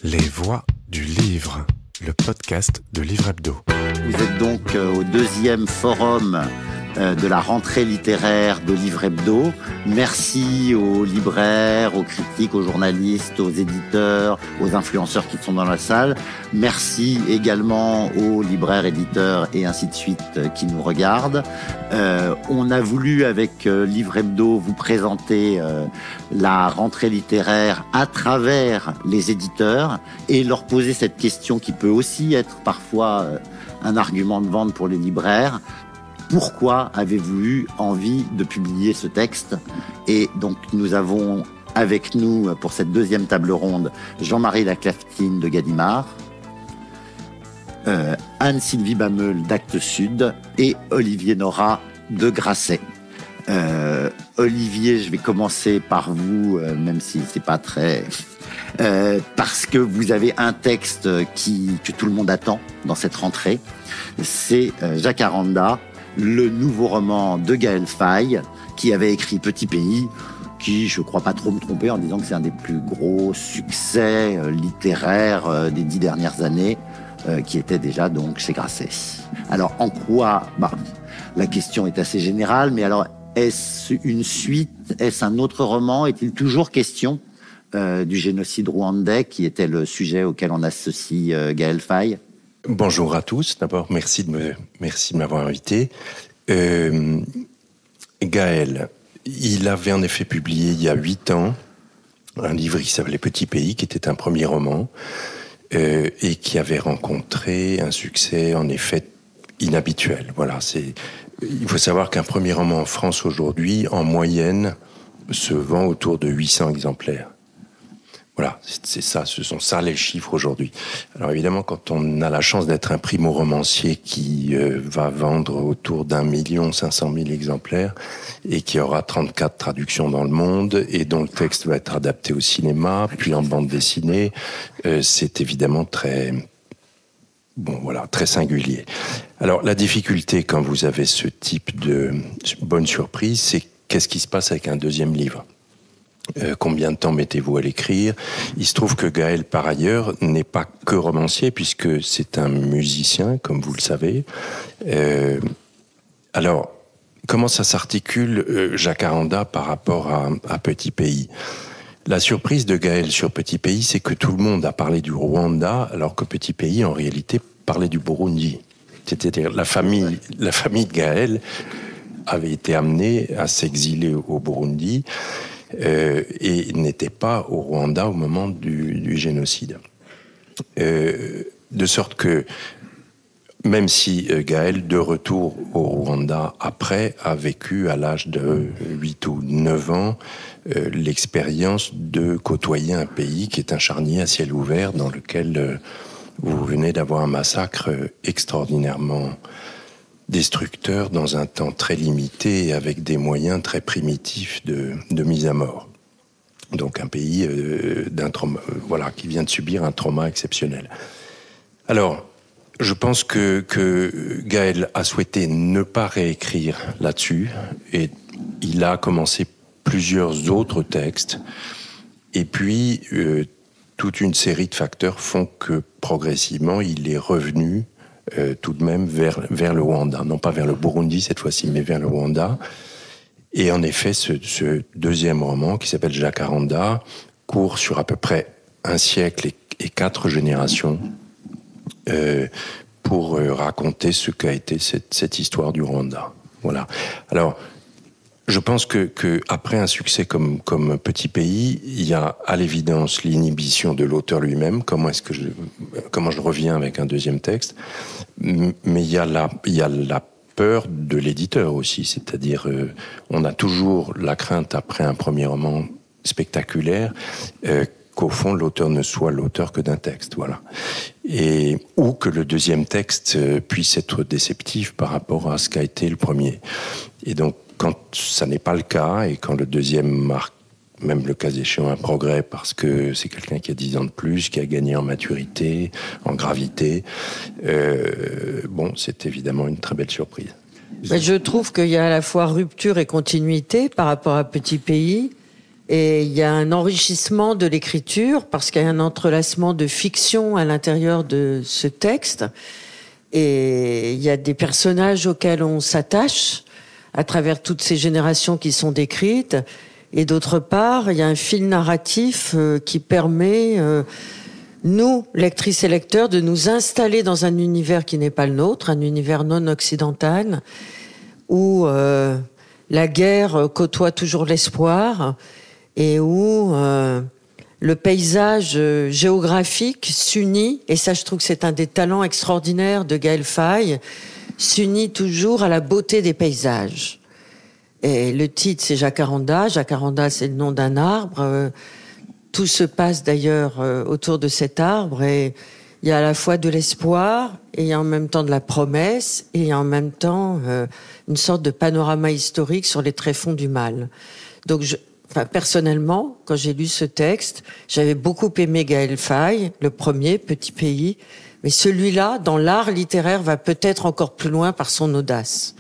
Les voix du livre, le podcast de Livre Hebdo. Vous êtes donc au deuxième forum de la rentrée littéraire de Livre Hebdo. Merci aux libraires, aux critiques, aux journalistes, aux éditeurs, aux influenceurs qui sont dans la salle. Merci également aux libraires, éditeurs et ainsi de suite qui nous regardent. On a voulu avec Livre Hebdo vous présenter la rentrée littéraire à travers les éditeurs et leur poser cette question qui peut aussi être parfois un argument de vente pour les libraires. Pourquoi avez-vous eu envie de publier ce texte? Et donc nous avons avec nous pour cette deuxième table ronde Jean-Marie Laclaftine de Gallimard, Anne-Sylvie Bameul d'Actes Sud et Olivier Nora de Grasset. Olivier, je vais commencer par vous, même si c'est pas très... parce que vous avez un texte que tout le monde attend dans cette rentrée. C'est Jacaranda, le nouveau roman de Gaël Faye, qui avait écrit Petit Pays, qui, je crois pas trop me tromper en disant que c'est un des plus gros succès littéraires des 10 dernières années, qui était déjà donc chez Grasset. Alors, en quoi... la question est assez générale, mais alors, est-ce une suite? Est-ce un autre roman? Est-il toujours question du génocide rwandais, qui était le sujet auquel on associe Gaël Faye? Bonjour à tous. D'abord, merci de m'avoir invité. Gaël, il avait en effet publié il y a 8 ans un livre qui s'appelait Petit Pays, qui était un premier roman et qui avait rencontré un succès en effet inhabituel. Voilà, il faut savoir qu'un premier roman en France aujourd'hui, en moyenne, se vend autour de 800 exemplaires. Voilà, c'est ça, ce sont ça les chiffres aujourd'hui. Alors évidemment, quand on a la chance d'être un primo-romancier qui va vendre autour d'1 500 000 exemplaires et qui aura 34 traductions dans le monde et dont le texte va être adapté au cinéma, puis en bande dessinée, c'est évidemment très singulier. Alors la difficulté quand vous avez ce type de bonne surprise, c'est qu'est-ce qui se passe avec un deuxième livre ? Combien de temps mettez-vous à l'écrire? Il se trouve que Gaël, par ailleurs, n'est pas que romancier, puisque c'est un musicien, comme vous le savez. Alors, comment ça s'articule, Jacaranda, par rapport à Petit Pays? La surprise de Gaël sur Petit Pays, c'est que tout le monde a parlé du Rwanda, alors que Petit Pays, en réalité, parlait du Burundi. C'est-à-dire, la famille de Gaël avait été amenée à s'exiler au Burundi, et n'était pas au Rwanda au moment du génocide. De sorte que, même si Gaël, de retour au Rwanda après, a vécu à l'âge de 8 ou 9 ans l'expérience de côtoyer un pays qui est un charnier à ciel ouvert dans lequel vous venez d'avoir un massacre extraordinairement destructeur dans un temps très limité et avec des moyens très primitifs de mise à mort. Donc un pays d'un trauma, qui vient de subir un trauma exceptionnel. Alors, je pense que Gaël a souhaité ne pas réécrire là-dessus et il a commencé plusieurs autres textes et puis toute une série de facteurs font que progressivement il est revenu tout de même vers le Rwanda. Non pas vers le Burundi cette fois-ci, mais vers le Rwanda. Et en effet, ce deuxième roman, qui s'appelle Jacaranda, court sur à peu près 1 siècle et 4 générations pour raconter ce qu'a été cette histoire du Rwanda. Voilà. Alors, je pense que après un succès comme Petit Pays, il y a à l'évidence l'inhibition de l'auteur lui-même. Comment je reviens avec un deuxième texte? Mais il y a la peur de l'éditeur aussi, c'est-à-dire on a toujours la crainte après un premier roman spectaculaire qu'au fond l'auteur ne soit l'auteur que d'un texte, voilà, ou que le deuxième texte puisse être déceptif par rapport à ce qu'a été le premier. Et donc quand ça n'est pas le cas, et quand le deuxième marque, même le cas échéant, un progrès, parce que c'est quelqu'un qui a 10 ans de plus, qui a gagné en maturité, en gravité, c'est évidemment une très belle surprise. Je trouve qu'il y a à la fois rupture et continuité par rapport à Petit Pays. Et il y a un enrichissement de l'écriture parce qu'il y a un entrelacement de fiction à l'intérieur de ce texte. Et il y a des personnages auxquels on s'attache à travers toutes ces générations qui sont décrites. Et d'autre part, il y a un fil narratif qui permet, nous, lectrices et lecteurs, de nous installer dans un univers qui n'est pas le nôtre, un univers non occidental, où la guerre côtoie toujours l'espoir et où le paysage géographique s'unit, et ça je trouve que c'est un des talents extraordinaires de Gaël Faye, s'unit toujours à la beauté des paysages. Et le titre c'est Jacaranda. Jacaranda c'est le nom d'un arbre. Tout se passe d'ailleurs autour de cet arbre et il y a à la fois de l'espoir et il y a en même temps de la promesse et en même temps une sorte de panorama historique sur les tréfonds du mal. Donc personnellement, quand j'ai lu ce texte, j'avais beaucoup aimé Gaël Faye, le premier, Petit pays, mais celui-là, dans l'art littéraire, va peut-être encore plus loin par son audace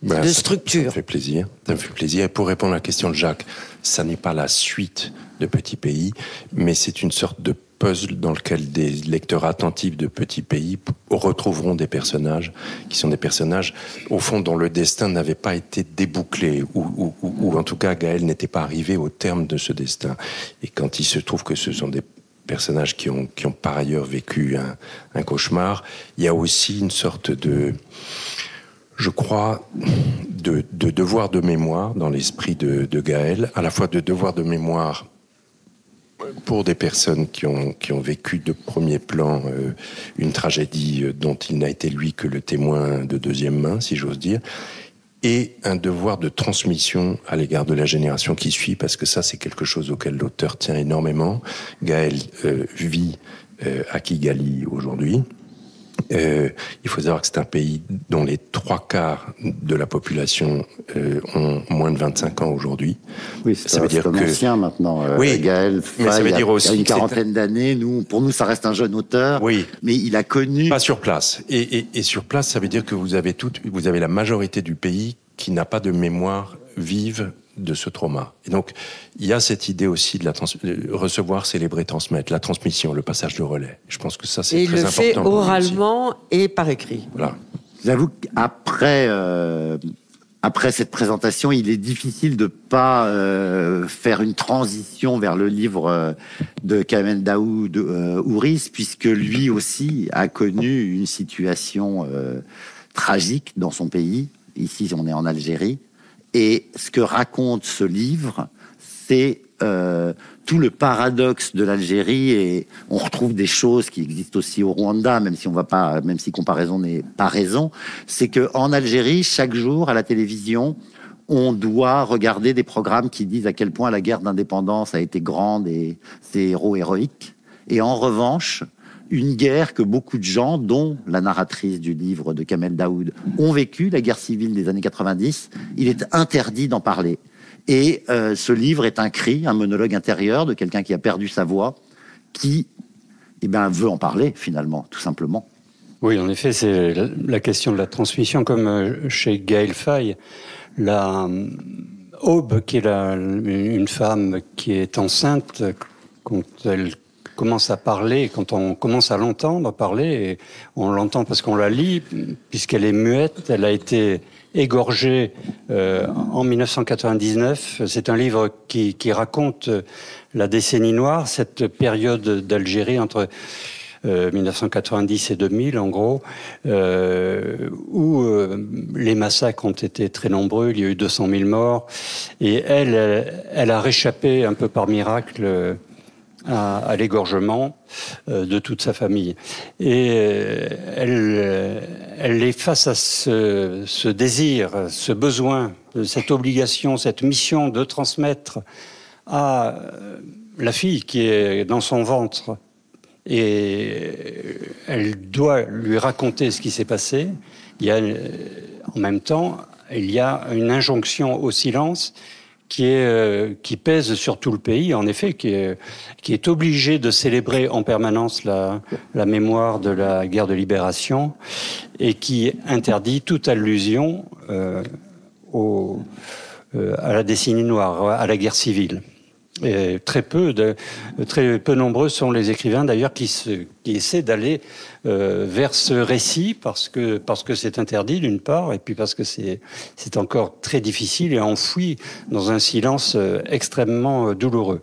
de structure. Ça me fait plaisir. Ça me fait plaisir. Et pour répondre à la question de Jacques, ça n'est pas la suite de Petit pays, mais c'est une sorte de puzzle dans lequel des lecteurs attentifs de Petit pays retrouveront des personnages qui sont des personnages, au fond, dont le destin n'avait pas été débouclé, ou en tout cas, Gaël n'était pas arrivé au terme de ce destin. Et quand il se trouve que ce sont des personnages qui ont par ailleurs vécu un cauchemar, il y a aussi une sorte de, je crois, de devoir de mémoire dans l'esprit de Gaël, à la fois de devoir de mémoire pour des personnes qui ont vécu de premier plan une tragédie dont il n'a été lui que le témoin de deuxième main, si j'ose dire, et un devoir de transmission à l'égard de la génération qui suit, parce que ça, c'est quelque chose auquel l'auteur tient énormément. Gaël vit à Kigali aujourd'hui. Il faut savoir que c'est un pays dont les 3/4 de la population ont moins de 25 ans aujourd'hui. Oui, ça veut dire que ancien maintenant. Oui, Gaël Faye, mais ça veut dire aussi il y a une quarantaine d'années. Pour nous, ça reste un jeune auteur. Oui, mais il a connu. Pas sur place. Et sur place, ça veut dire que vous avez la majorité du pays qui n'a pas de mémoire vive de ce trauma. Et donc, il y a cette idée aussi de recevoir, célébrer, transmettre, la transmission, le passage de relais. Je pense que ça, c'est très important. Et il le fait oralement et par écrit. Voilà. J'avoue qu'après cette présentation, il est difficile de pas faire une transition vers le livre de Kamel Daoud Ouriz, puisque lui aussi a connu une situation tragique dans son pays. Ici, on est en Algérie. Et ce que raconte ce livre, c'est tout le paradoxe de l'Algérie, et on retrouve des choses qui existent aussi au Rwanda, même si comparaison n'est pas raison. C'est que en Algérie, chaque jour à la télévision, on doit regarder des programmes qui disent à quel point la guerre d'indépendance a été grande et ses héros héroïques. Et en revanche, une guerre que beaucoup de gens, dont la narratrice du livre de Kamel Daoud, ont vécu, la guerre civile des années 90, il est interdit d'en parler. Et ce livre est un cri, un monologue intérieur de quelqu'un qui a perdu sa voix, qui veut en parler, finalement, tout simplement. Oui, en effet, c'est la question de la transmission, comme chez Gaël Faye. Aube, qui est une femme qui est enceinte, quand elle commence à parler, quand on commence à l'entendre parler, et on l'entend parce qu'on la lit, puisqu'elle est muette, elle a été égorgée en 1999. C'est un livre qui raconte la décennie noire, cette période d'Algérie entre 1990 et 2000, en gros, où les massacres ont été très nombreux, il y a eu 200 000 morts, et elle a réchappé un peu par miracle à l'égorgement de toute sa famille. Et elle est face à ce désir, ce besoin, cette obligation, cette mission de transmettre à la fille qui est dans son ventre. Et elle doit lui raconter ce qui s'est passé. En même temps, il y a une injonction au silence qui pèse sur tout le pays, en effet, qui est obligé de célébrer en permanence la mémoire de la guerre de libération et qui interdit toute allusion à la décennie noire, à la guerre civile. Et très peu nombreux sont les écrivains d'ailleurs qui essaient d'aller vers ce récit parce que c'est interdit d'une part, et puis parce que c'est encore très difficile et enfoui dans un silence extrêmement douloureux.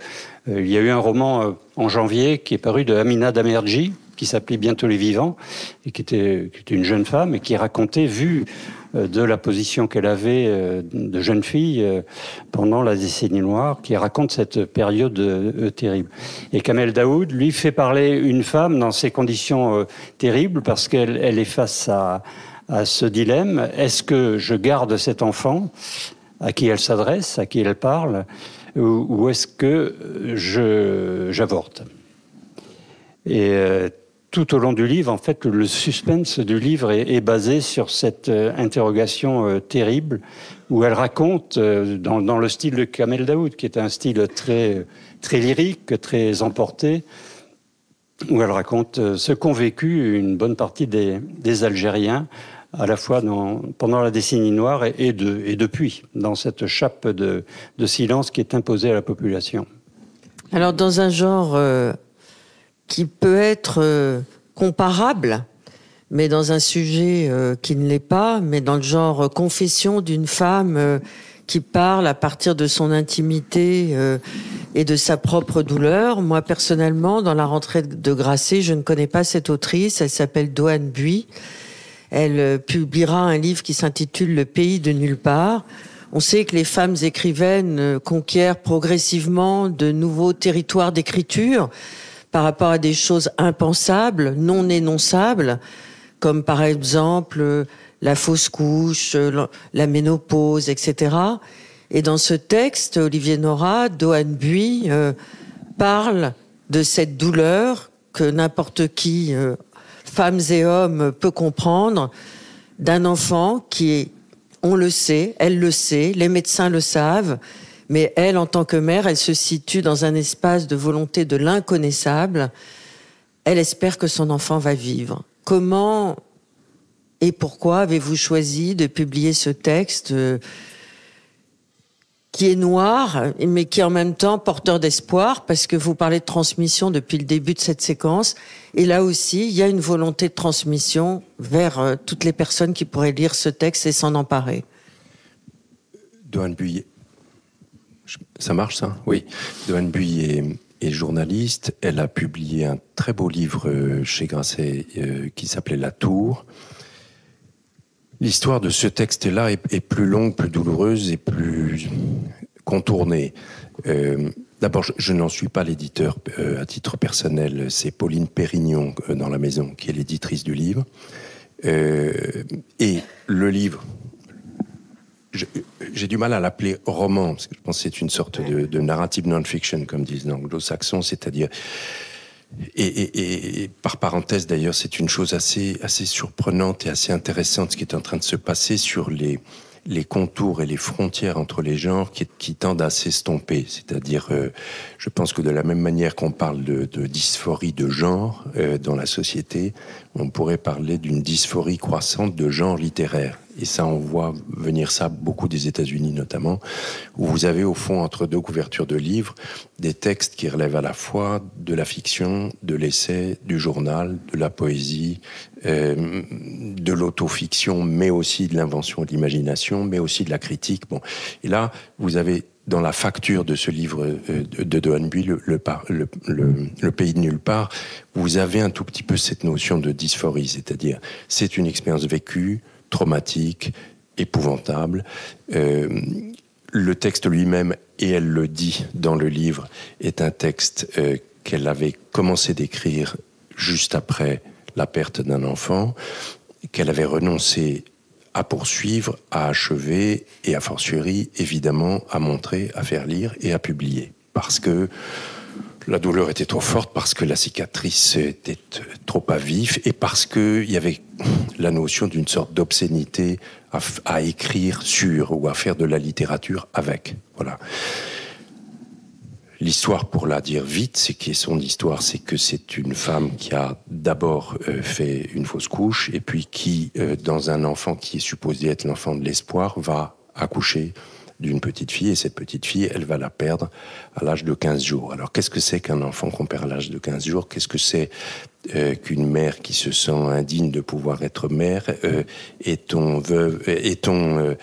Il y a eu un roman en janvier qui est paru de Amina Damerji, qui s'appelait Bientôt les vivants, et qui était une jeune femme et qui racontait, vu de la position qu'elle avait de jeune fille pendant la décennie noire, qui raconte cette période terrible. Et Kamel Daoud, lui, fait parler une femme dans ces conditions terribles parce qu'elle est face à ce dilemme. Est-ce que je garde cet enfant à qui elle s'adresse, à qui elle parle, ou est-ce que j'avorte ? Et tout au long du livre, en fait, le suspense du livre est basé sur cette interrogation terrible où elle raconte, dans le style de Kamel Daoud, qui est un style très, très lyrique, très emporté, où elle raconte ce qu'ont vécu une bonne partie des Algériens, à la fois pendant la décennie noire et depuis, dans cette chape de silence qui est imposée à la population. Alors, dans un genre qui peut être comparable, mais dans un sujet qui ne l'est pas, mais dans le genre confession d'une femme qui parle à partir de son intimité et de sa propre douleur. Moi, personnellement, dans La rentrée de Grasset, je ne connais pas cette autrice, elle s'appelle Doan Buis. Elle publiera un livre qui s'intitule « Le pays de nulle part ». On sait que les femmes écrivaines conquièrent progressivement de nouveaux territoires d'écriture par rapport à des choses impensables, non énonçables, comme par exemple la fausse couche, la ménopause, etc. Et dans ce texte, Olivier Nora, Doan Buis parle de cette douleur que n'importe qui, femmes et hommes, peut comprendre, d'un enfant qui est, on le sait, elle le sait, les médecins le savent, mais elle, en tant que mère, elle se situe dans un espace de volonté de l'inconnaissable. Elle espère que son enfant va vivre. Comment et pourquoi avez-vous choisi de publier ce texte qui est noir, mais qui est en même temps porteur d'espoir, parce que vous parlez de transmission depuis le début de cette séquence, et là aussi, il y a une volonté de transmission vers toutes les personnes qui pourraient lire ce texte et s'en emparer. Doan Buis, ça marche ça ? Oui. Doan Buis est journaliste. Elle a publié un très beau livre chez Grasset qui s'appelait La Tour. L'histoire de ce texte-là est plus longue, plus douloureuse et plus contournée. D'abord, je n'en suis pas l'éditeur à titre personnel. C'est Pauline Pérignon dans la maison qui est l'éditrice du livre. Et le livre, j'ai du mal à l'appeler roman, parce que je pense que c'est une sorte de narrative non-fiction, comme disent les anglo-saxons, c'est-à-dire... Et par parenthèse, d'ailleurs, c'est une chose assez surprenante et assez intéressante, ce qui est en train de se passer sur les contours et les frontières entre les genres qui tendent à s'estomper. C'est-à-dire, je pense que de la même manière qu'on parle de dysphorie de genre dans la société, on pourrait parler d'une dysphorie croissante de genre littéraire. Et ça, on voit venir ça beaucoup des États-Unis notamment, où vous avez au fond, entre deux couvertures de livres, des textes qui relèvent à la fois de la fiction, de l'essai, du journal, de la poésie, de l'autofiction, mais aussi de l'invention et de l'imagination, mais aussi de la critique. Bon. Et là, vous avez dans la facture de ce livre de Doan Buis, le pays de nulle part, vous avez un tout petit peu cette notion de dysphorie, c'est-à-dire c'est une expérience vécue, traumatique, épouvantable. Le texte lui-même, et elle le dit dans le livre, est un texte qu'elle avait commencé d'écrire juste après la perte d'un enfant, qu'elle avait renoncé à poursuivre, à achever et a fortiori, évidemment, à montrer, à faire lire et à publier. Parce que la douleur était trop forte, parce que la cicatrice était trop à vif et parce qu'il y avait la notion d'une sorte d'obscénité à écrire sur ou à faire de la littérature avec. Voilà. L'histoire, pour la dire vite, c'est qui est son histoire, c'est que c'est une femme qui a d'abord fait une fausse couche et puis qui, dans un enfant qui est supposé être l'enfant de l'espoir, va accoucher d'une petite fille, et cette petite fille, elle va la perdre à l'âge de 15 jours. Alors, qu'est-ce que c'est qu'un enfant qu'on perd à l'âge de 15 jours? Qu'est-ce que c'est qu'une mère qui se sent indigne de pouvoir être mère? Est-on veuve?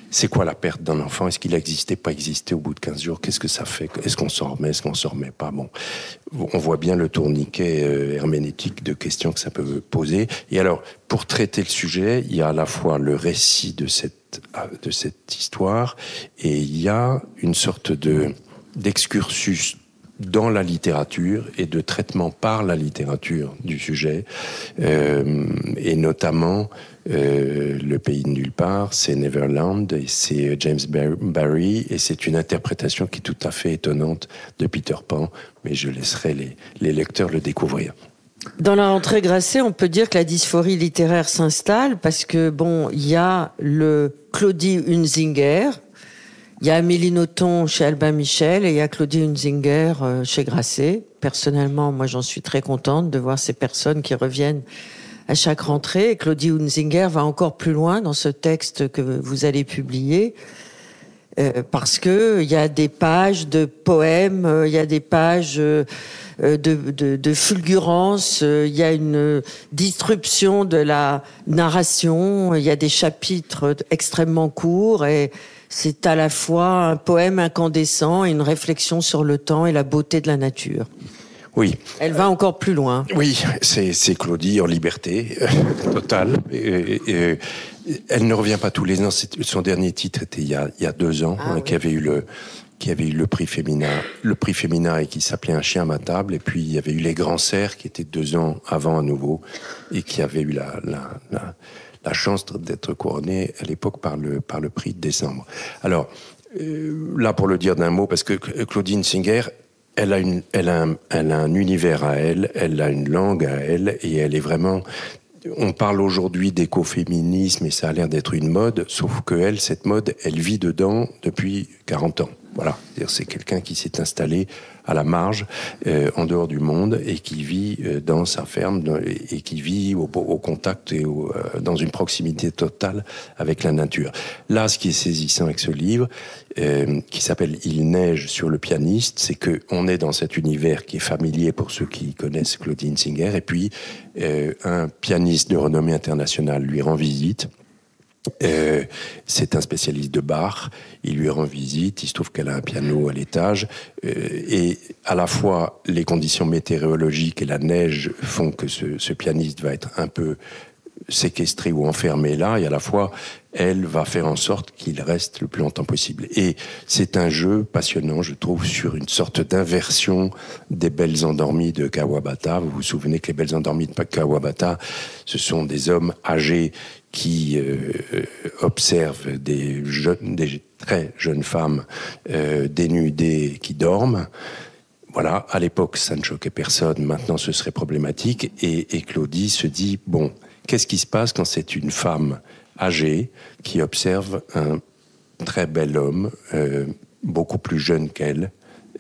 C'est quoi la perte d'un enfant? Est-ce qu'il a existé, pas existé au bout de 15 jours? Qu'est-ce que ça fait? Est-ce qu'on s'en remet? Est-ce qu'on s'en remet pas? Bon, on voit bien le tourniquet herméneutique de questions que ça peut poser. Et alors, pour traiter le sujet, il y a à la fois le récit de cette histoire, et il y a une sorte d'excursus dans la littérature et de traitement par la littérature du sujet, et notamment Le pays de nulle part, c'est Neverland, et c'est James Barrie, et c'est une interprétation qui est tout à fait étonnante de Peter Pan, mais je laisserai les lecteurs le découvrir. Dans la rentrée Grasset, on peut dire que la dysphorie littéraire s'installe parce que, bon, il y a le Claudie Hunzinger, il y a Amélie Nothomb chez Albin Michel et il y a Claudie Hunzinger chez Grasset. Personnellement, moi, j'en suis très contente de voir ces personnes qui reviennent à chaque rentrée. Et Claudie Hunzinger va encore plus loin dans ce texte que vous allez publier, parce que il y a des pages de poèmes, il y a des pages de fulgurance, il y a une disruption de la narration, il y a des chapitres extrêmement courts, et c'est à la fois un poème incandescent et une réflexion sur le temps et la beauté de la nature. Oui. Elle va encore plus loin. Oui, c'est Claudie en liberté totale. Elle ne revient pas tous les ans. Son dernier titre était il y a 2 ans, oui. Qui avait eu le prix féminin et qui s'appelait Un chien à ma table. Et puis il y avait eu Les Grands Cerfs qui était 2 ans avant à nouveau et qui avait eu la chance d'être couronné à l'époque par le prix de décembre. Alors là, pour le dire d'un mot, parce que Claudine Singer, elle a un univers à elle, elle a une langue à elle, et elle est vraiment... On parle aujourd'hui d'écoféminisme et ça a l'air d'être une mode, sauf que elle, cette mode, elle vit dedans depuis 40 ans. Voilà, c'est quelqu'un qui s'est installé à la marge, en dehors du monde, et qui vit dans sa ferme, et qui vit au contact et dans une proximité totale avec la nature. Là, ce qui est saisissant avec ce livre, qui s'appelle « Il neige sur le pianiste », c'est qu'on est dans cet univers qui est familier pour ceux qui connaissent Claudine Singer, et puis un pianiste de renommée internationale lui rend visite. C'est un spécialiste de Bach, il lui rend visite, il se trouve qu'elle a un piano à l'étage, et à la fois les conditions météorologiques et la neige font que ce pianiste va être un peu séquestré ou enfermé là, et à la fois elle va faire en sorte qu'il reste le plus longtemps possible. Et c'est un jeu passionnant, je trouve, sur une sorte d'inversion des Belles Endormies de Kawabata. Vous vous souvenez que les Belles Endormies de Kawabata, ce sont des hommes âgés qui observent des très jeunes femmes dénudées qui dorment. Voilà, à l'époque, ça ne choquait personne, maintenant ce serait problématique. Et Claudie se dit, bon, qu'est-ce qui se passe quand c'est une femme âgée qui observe un très bel homme, beaucoup plus jeune qu'elle,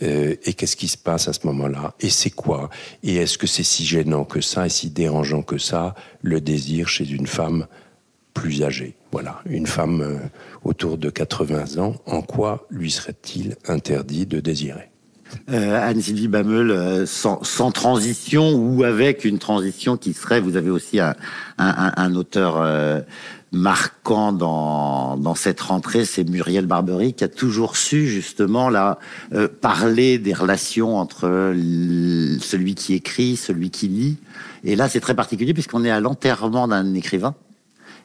et qu'est-ce qui se passe à ce moment-là? Et c'est quoi? Et est-ce que c'est si gênant que ça, et si dérangeant que ça, le désir chez une femme plus âgée? Voilà, une femme autour de 80 ans, en quoi lui serait-il interdit de désirer? Anne-Sylvie Bameul, sans transition ou avec une transition qui serait, vous avez aussi un auteur marquant dans cette rentrée, c'est Muriel Barbery, qui a toujours su justement là parler des relations entre celui qui écrit, celui qui lit. Et là, c'est très particulier puisqu'on est à l'enterrement d'un écrivain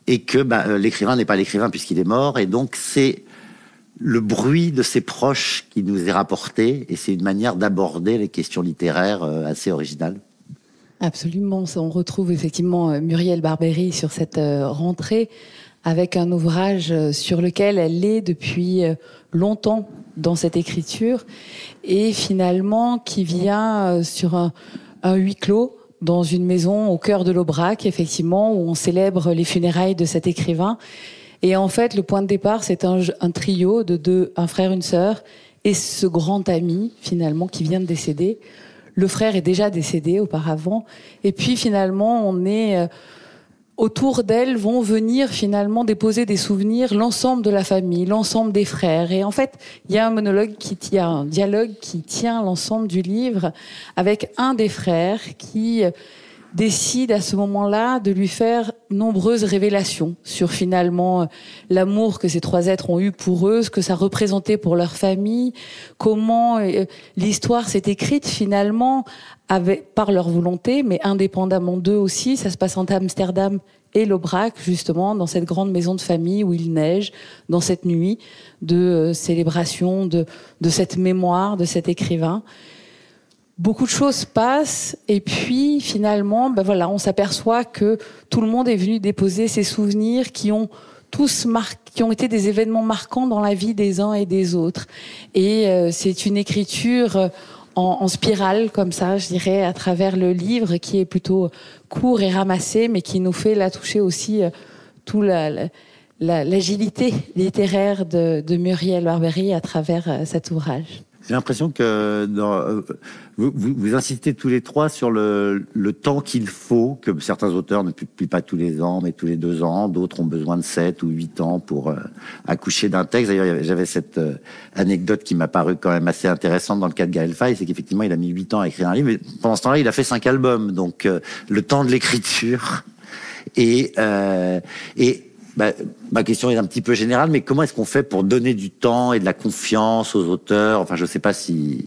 et que l'écrivain n'est pas l'écrivain puisqu'il est mort, et donc c'est le bruit de ses proches qui nous est rapporté, et c'est une manière d'aborder les questions littéraires assez originale. Absolument, on retrouve effectivement Muriel Barbery sur cette rentrée avec un ouvrage sur lequel elle est depuis longtemps dans cette écriture, et finalement qui vient sur un huis clos dans une maison au cœur de l'Aubrac, effectivement, où on célèbre les funérailles de cet écrivain. Et en fait, le point de départ, c'est un trio de un frère, une sœur, et ce grand ami, finalement, qui vient de décéder. Le frère est déjà décédé auparavant. Et puis, finalement, on est autour d'elle vont venir finalement déposer des souvenirs, l'ensemble de la famille, l'ensemble des frères. Et en fait, il y a un dialogue qui tient l'ensemble du livre avec un des frères qui décide à ce moment-là de lui faire nombreuses révélations sur finalement l'amour que ces trois êtres ont eu pour eux, ce que ça représentait pour leur famille, comment l'histoire s'est écrite finalement par leur volonté, mais indépendamment d'eux aussi. Ça se passe entre Amsterdam et l'Aubrac, justement, dans cette grande maison de famille où il neige, dans cette nuit de célébration de cette mémoire de cet écrivain. Beaucoup de choses se passent et puis finalement, on s'aperçoit que tout le monde est venu déposer ses souvenirs qui ont été des événements marquants dans la vie des uns et des autres. Et c'est une écriture en spirale comme ça, je dirais, à travers le livre qui est plutôt court et ramassé, mais qui nous fait là toucher aussi tout l'agilité littéraire de Muriel Barbery à travers cet ouvrage. J'ai l'impression que vous insistez tous les trois sur le temps qu'il faut, que certains auteurs ne publient pas tous les ans, mais tous les 2 ans. D'autres ont besoin de 7 ou 8 ans pour accoucher d'un texte. D'ailleurs, j'avais cette anecdote qui m'a paru quand même assez intéressante dans le cas de Gaël Faye, c'est qu'effectivement, il a mis 8 ans à écrire un livre, mais pendant ce temps-là, il a fait 5 albums. Donc, le temps de l'écriture ma question est un petit peu générale, mais comment est-ce qu'on fait pour donner du temps et de la confiance aux auteurs? Enfin, je sais pas si...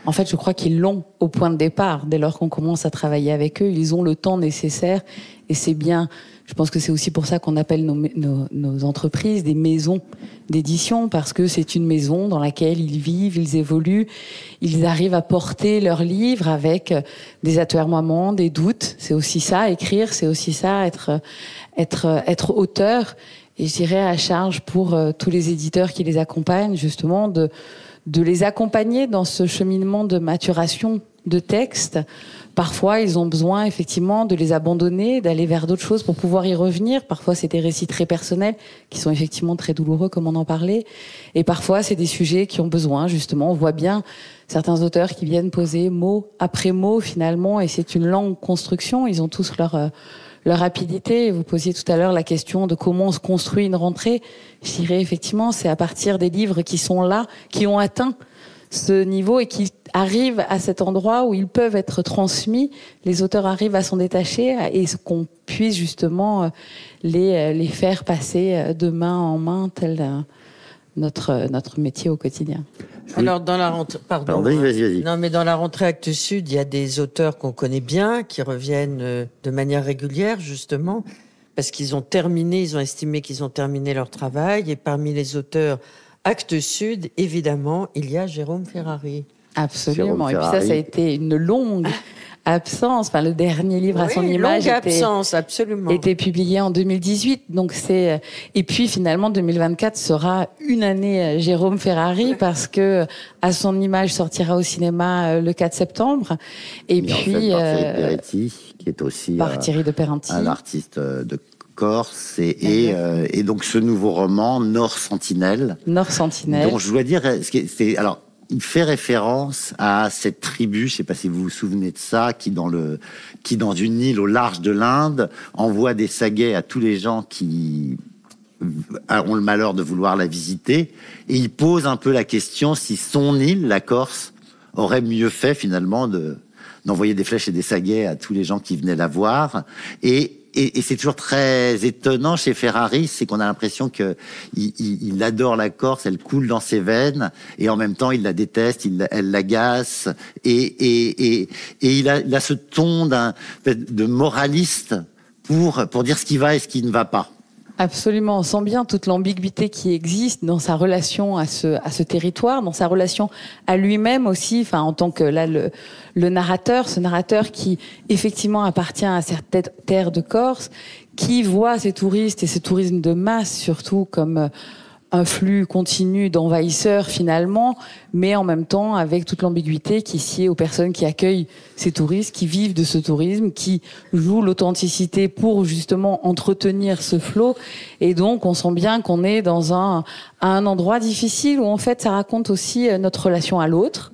En fait, je crois qu'ils l'ont au point de départ. Dès lors qu'on commence à travailler avec eux, ils ont le temps nécessaire. Et c'est bien, je pense que c'est aussi pour ça qu'on appelle nos entreprises des maisons d'édition, parce que c'est une maison dans laquelle ils vivent, ils évoluent, ils arrivent à porter leurs livres avec des atermoiements, des doutes. C'est aussi ça, écrire, c'est aussi ça, être auteur. Et je dirais à charge pour tous les éditeurs qui les accompagnent, justement, de les accompagner dans ce cheminement de maturation de textes. Parfois, ils ont besoin, effectivement, de les abandonner, d'aller vers d'autres choses pour pouvoir y revenir. Parfois, c'est des récits très personnels qui sont effectivement très douloureux, comme on en parlait. Et parfois, c'est des sujets qui ont besoin, justement. On voit bien certains auteurs qui viennent poser mot après mot, finalement, et c'est une longue construction. Ils ont tous leur rapidité. Vous posiez tout à l'heure la question de comment on se construit une rentrée. Je dirais, effectivement, c'est à partir des livres qui sont là, qui ont atteint ce niveau et qui arrivent à cet endroit où ils peuvent être transmis. Les auteurs arrivent à s'en détacher et qu'on puisse justement les faire passer de main en main, tel notre métier au quotidien. Alors, dans la rentrée, vas-y. Non, mais dans la rentrée Actes Sud, il y a des auteurs qu'on connaît bien, qui reviennent de manière régulière, justement, parce qu'ils ont estimé qu'ils ont terminé leur travail. Et parmi les auteurs Actes Sud, évidemment, il y a Jérôme Ferrari. Absolument. Et puis ça a été une longue absence. Enfin, le dernier livre à son image était publié en 2018. Donc et puis finalement 2024 sera une année Jérôme Ferrari parce que À son image sortira au cinéma le 4 septembre. Et puis Thierry Peretti, qui est aussi Thierry de Peretti, un artiste de Corse et donc ce nouveau roman Nord Sentinelle. Nord Sentinelle. Donc je dois dire, alors il fait référence à cette tribu, je sais pas si vous vous souvenez de ça, qui dans une île au large de l'Inde envoie des saguets à tous les gens qui ont le malheur de vouloir la visiter, et il pose un peu la question si son île, la Corse, aurait mieux fait finalement d'envoyer des flèches et des saguets à tous les gens qui venaient la voir. Et c'est toujours très étonnant chez Ferrari, c'est qu'on a l'impression que il adore la Corse, elle coule dans ses veines, et en même temps il la déteste, elle l'agace, et il a ce ton de moraliste pour dire ce qui va et ce qui ne va pas. Absolument, on sent bien toute l'ambiguïté qui existe dans sa relation à ce territoire, dans sa relation à lui-même aussi, enfin en tant que là le narrateur, ce narrateur qui effectivement appartient à cette terre de Corse, qui voit ces touristes et ce tourisme de masse surtout comme un flux continu d'envahisseurs finalement, mais en même temps avec toute l'ambiguïté qui sied aux personnes qui accueillent ces touristes, qui vivent de ce tourisme, qui jouent l'authenticité pour justement entretenir ce flot. Et donc on sent bien qu'on est dans un endroit difficile où en fait ça raconte aussi notre relation à l'autre,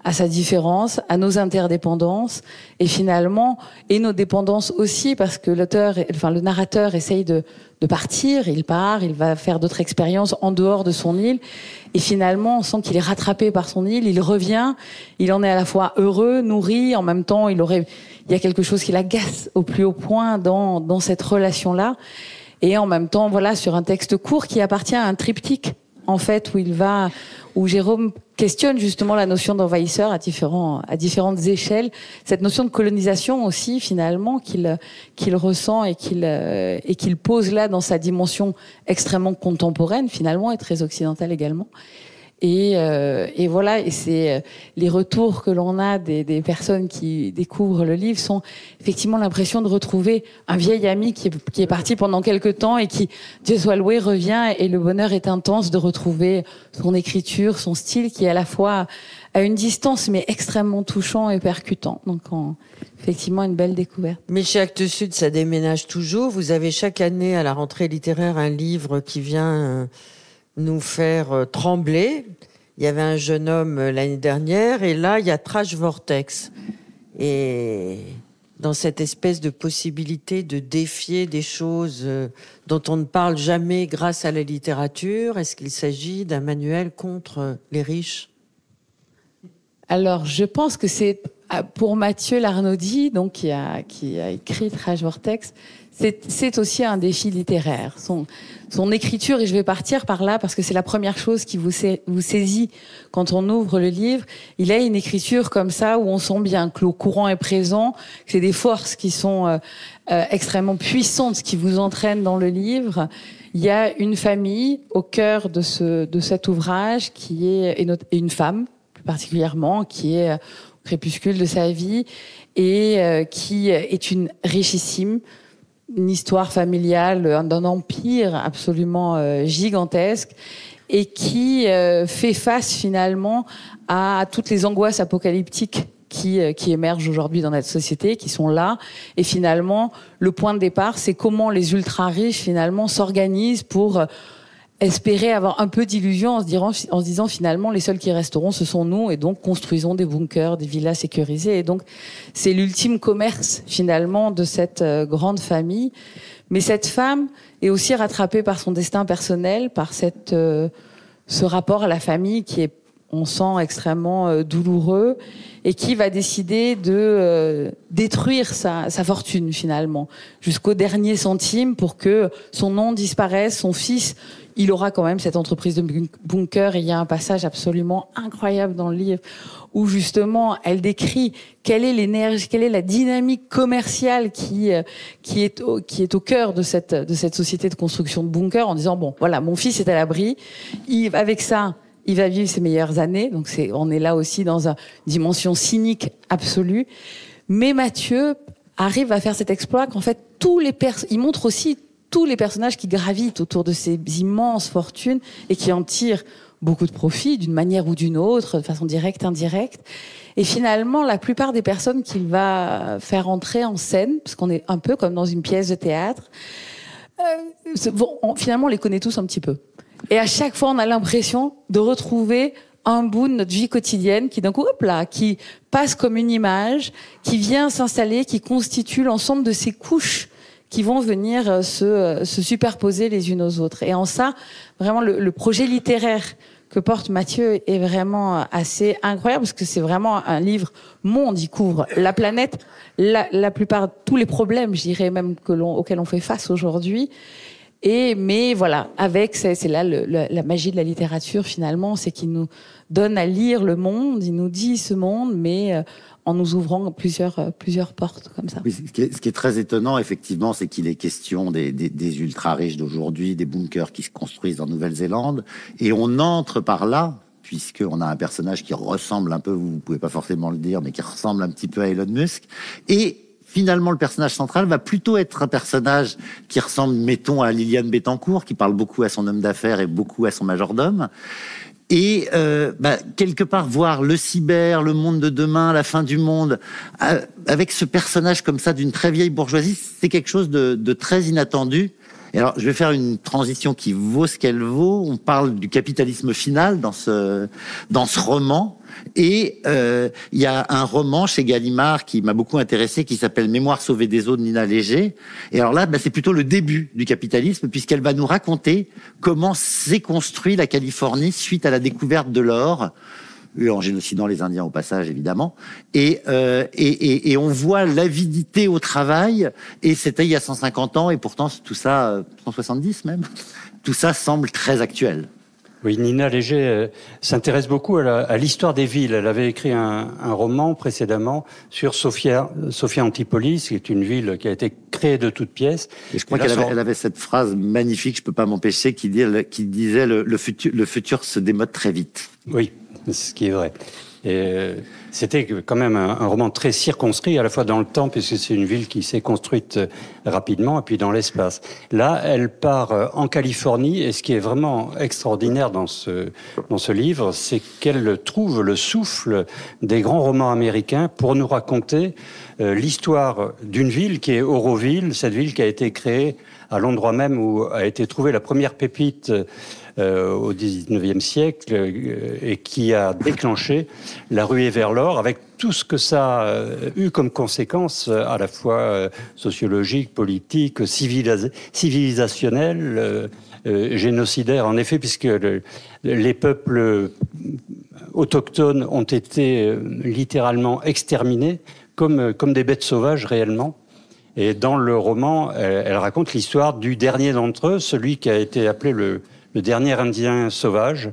à sa différence, à nos interdépendances et finalement et nos dépendances aussi, parce que le narrateur essaye de partir, il va faire d'autres expériences en dehors de son île et finalement on sent qu'il est rattrapé par son île, il revient, il en est à la fois heureux, nourri, en même temps il y a quelque chose qui l'agace au plus haut point dans cette relation-là et en même temps voilà sur un texte court qui appartient à un triptyque en fait où Jérôme questionne justement la notion d'envahisseur à différentes échelles, cette notion de colonisation aussi finalement qu'il ressent et qu'il pose là dans sa dimension extrêmement contemporaine finalement et très occidentale également. Et voilà, et c'est les retours que l'on a des personnes qui découvrent le livre sont effectivement l'impression de retrouver un vieil ami qui est parti pendant quelque temps et qui, Dieu soit loué, revient et le bonheur est intense de retrouver son écriture, son style qui est à la fois à une distance mais extrêmement touchant et percutant. Donc effectivement une belle découverte. Mais chez Actes Sud, ça déménage toujours. Vous avez chaque année à la rentrée littéraire un livre qui vient nous faire trembler. Il y avait un jeune homme l'année dernière et là il y a Trash Vortex et dans cette espèce de possibilité de défier des choses dont on ne parle jamais grâce à la littérature, est-ce qu'il s'agit d'un manuel contre les riches? Alors je pense que c'est pour Mathieu Larnaudy, donc qui a écrit Trash Vortex, c'est aussi un défi littéraire. Son écriture, et je vais partir par là parce que c'est la première chose qui vous saisit quand on ouvre le livre. Il a une écriture comme ça où on sent bien que le courant est présent, que c'est des forces qui sont extrêmement puissantes qui vous entraînent dans le livre. Il y a une famille au cœur de cet ouvrage qui est et une femme plus particulièrement qui est au crépuscule de sa vie et qui est une richissime. Une histoire familiale d'un empire absolument gigantesque et qui fait face finalement à toutes les angoisses apocalyptiques qui émergent aujourd'hui dans notre société, qui sont là. Et finalement, le point de départ, c'est comment les ultra-riches finalement s'organisent pour espérer avoir un peu d'illusion en se disant finalement les seuls qui resteront ce sont nous et donc construisons des bunkers, des villas sécurisées et donc c'est l'ultime commerce finalement de cette grande famille. Mais cette femme est aussi rattrapée par son destin personnel, par ce rapport à la famille qui est, on sent, extrêmement douloureux et qui va décider de détruire sa fortune finalement jusqu'au dernier centime pour que son nom disparaisse, son fils. Il aura quand même cette entreprise de bunker et il y a un passage absolument incroyable dans le livre où justement elle décrit quelle est l'énergie, quelle est la dynamique commerciale qui est au cœur de cette société de construction de bunkers en disant bon voilà mon fils est à l'abri, avec ça il va vivre ses meilleures années, donc on est là aussi dans une dimension cynique absolue. Mais Mathieu arrive à faire cet exploit qu'en fait il montre aussi tous les personnages qui gravitent autour de ces immenses fortunes et qui en tirent beaucoup de profit d'une manière ou d'une autre, de façon directe, indirecte. Et finalement, la plupart des personnes qu'il va faire entrer en scène, parce qu'on est un peu comme dans une pièce de théâtre, finalement, on les connaît tous un petit peu. Et à chaque fois, on a l'impression de retrouver un bout de notre vie quotidienne qui d'un coup, hop là, qui passe comme une image, qui vient s'installer, qui constitue l'ensemble de ces couches qui vont venir se superposer les unes aux autres. Et en ça, vraiment, le projet littéraire que porte Mathieu est vraiment assez incroyable, parce que c'est vraiment un livre monde. Il couvre la planète, la plupart, tous les problèmes, je dirais même, auxquels on fait face aujourd'hui. Mais voilà, c'est là la magie de la littérature, finalement, c'est qu'il nous donne à lire le monde, il nous dit ce monde, mais en nous ouvrant plusieurs portes comme ça. Oui, ce qui est très étonnant, effectivement, c'est qu'il est question des ultra-riches d'aujourd'hui, des bunkers qui se construisent en Nouvelle-Zélande, et on entre par là, puisqu'on a un personnage qui ressemble un peu, vous pouvez pas forcément le dire, mais qui ressemble un petit peu à Elon Musk, et finalement, le personnage central va plutôt être un personnage qui ressemble, mettons, à Liliane Bettencourt, qui parle beaucoup à son homme d'affaires et beaucoup à son majordome. Et quelque part, voir le cyber, le monde de demain, la fin du monde, avec ce personnage comme ça d'une très vieille bourgeoisie, c'est quelque chose de très inattendu Et alors, je vais faire une transition qui vaut ce qu'elle vaut. On parle du capitalisme final dans ce roman. Et il y a un roman chez Gallimard qui m'a beaucoup intéressé, qui s'appelle Mémoire sauvée des eaux de Nina Léger. Et alors là, c'est plutôt le début du capitalisme, puisqu'elle va nous raconter comment s'est construit la Californie suite à la découverte de l'or, en génocidant les Indiens au passage, évidemment. Et on voit l'avidité au travail, et c'était il y a 150 ans, et pourtant tout ça, 170 même, tout ça semble très actuel. Oui, Nina Léger s'intéresse beaucoup à l'histoire des villes. Elle avait écrit un roman précédemment sur Sophia Antipolis, qui est une ville qui a été créée de toutes pièces. Et je crois qu'elle avait cette phrase magnifique, je peux pas m'empêcher, qui disait le futur se démode très vite. Oui, ce qui est vrai. Et c'était quand même un roman très circonscrit, à la fois dans le temps, puisque c'est une ville qui s'est construite rapidement, et puis dans l'espace. Là, elle part en Californie, et ce qui est vraiment extraordinaire dans ce livre, c'est qu'elle trouve le souffle des grands romans américains pour nous raconter l'histoire d'une ville qui est Auroville, cette ville qui a été créée à l'endroit même où a été trouvée la première pépite au XIXe siècle et qui a déclenché la ruée vers l'or, avec tout ce que ça a eu comme conséquence à la fois sociologique, politique, civilisationnelle, génocidaire, en effet, puisque les peuples autochtones ont été littéralement exterminés comme des bêtes sauvages réellement. Et dans le roman, elle raconte l'histoire du dernier d'entre eux, celui qui a été appelé le dernier Indien sauvage,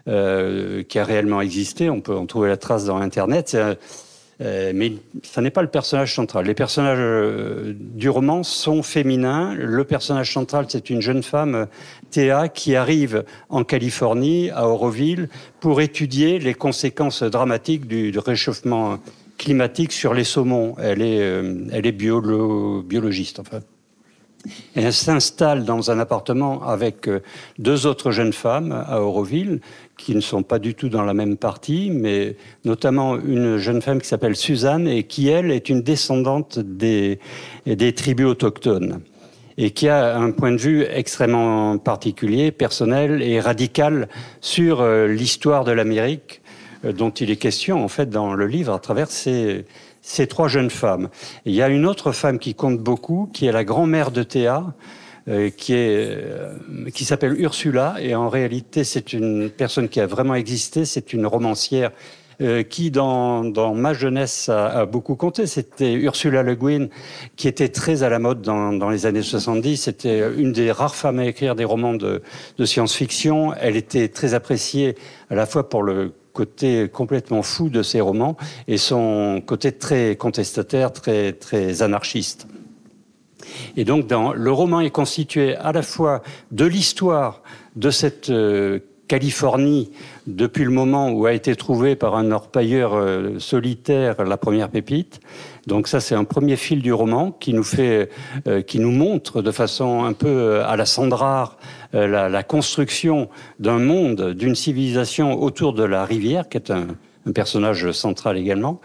qui a réellement existé. On peut en trouver la trace dans Internet. Mais ça n'est pas le personnage central. Les personnages du roman sont féminins. Le personnage central, c'est une jeune femme, Théa, qui arrive en Californie, à Auroville, pour étudier les conséquences dramatiques du réchauffement climatique sur les saumons. Elle est biologiste, en fait. Et elle s'installe dans un appartement avec deux autres jeunes femmes à Auroville, qui ne sont pas du tout dans la même partie, mais notamment une jeune femme qui s'appelle Suzanne et qui, elle, est une descendante des tribus autochtones et qui a un point de vue extrêmement particulier, personnel et radical sur l'histoire de l'Amérique, dont il est question, en fait, dans le livre, à travers ces trois jeunes femmes. Et il y a une autre femme qui compte beaucoup, qui est la grand-mère de Théa, qui s'appelle Ursula, et en réalité, c'est une personne qui a vraiment existé, c'est une romancière qui, dans ma jeunesse, a beaucoup compté. C'était Ursula Le Guin, qui était très à la mode dans les années 70. C'était une des rares femmes à écrire des romans de science-fiction. Elle était très appréciée à la fois pour le côté complètement fou de ses romans et son côté très contestataire, très, très anarchiste. Et donc, le roman est constitué à la fois de l'histoire de cette Californie depuis le moment où a été trouvée par un orpailleur solitaire la première pépite. Donc ça, c'est un premier fil du roman qui nous montre de façon un peu à la Sandrard la construction d'un monde, d'une civilisation autour de la rivière, qui est un personnage central également.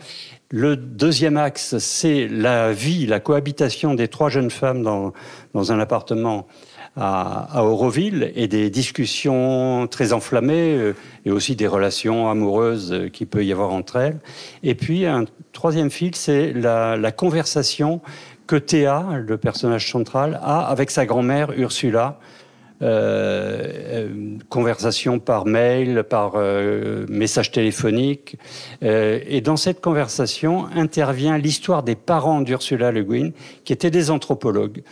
Le deuxième axe, c'est la vie, la cohabitation des trois jeunes femmes dans un appartement à Auroville, et des discussions très enflammées et aussi des relations amoureuses qu'il peut y avoir entre elles. Et puis un troisième fil, c'est la conversation que Théa, le personnage central, a avec sa grand-mère Ursula. Conversation par mail, par message téléphonique. Et dans cette conversation intervient l'histoire des parents d'Ursula Le Guin, qui étaient des anthropologues,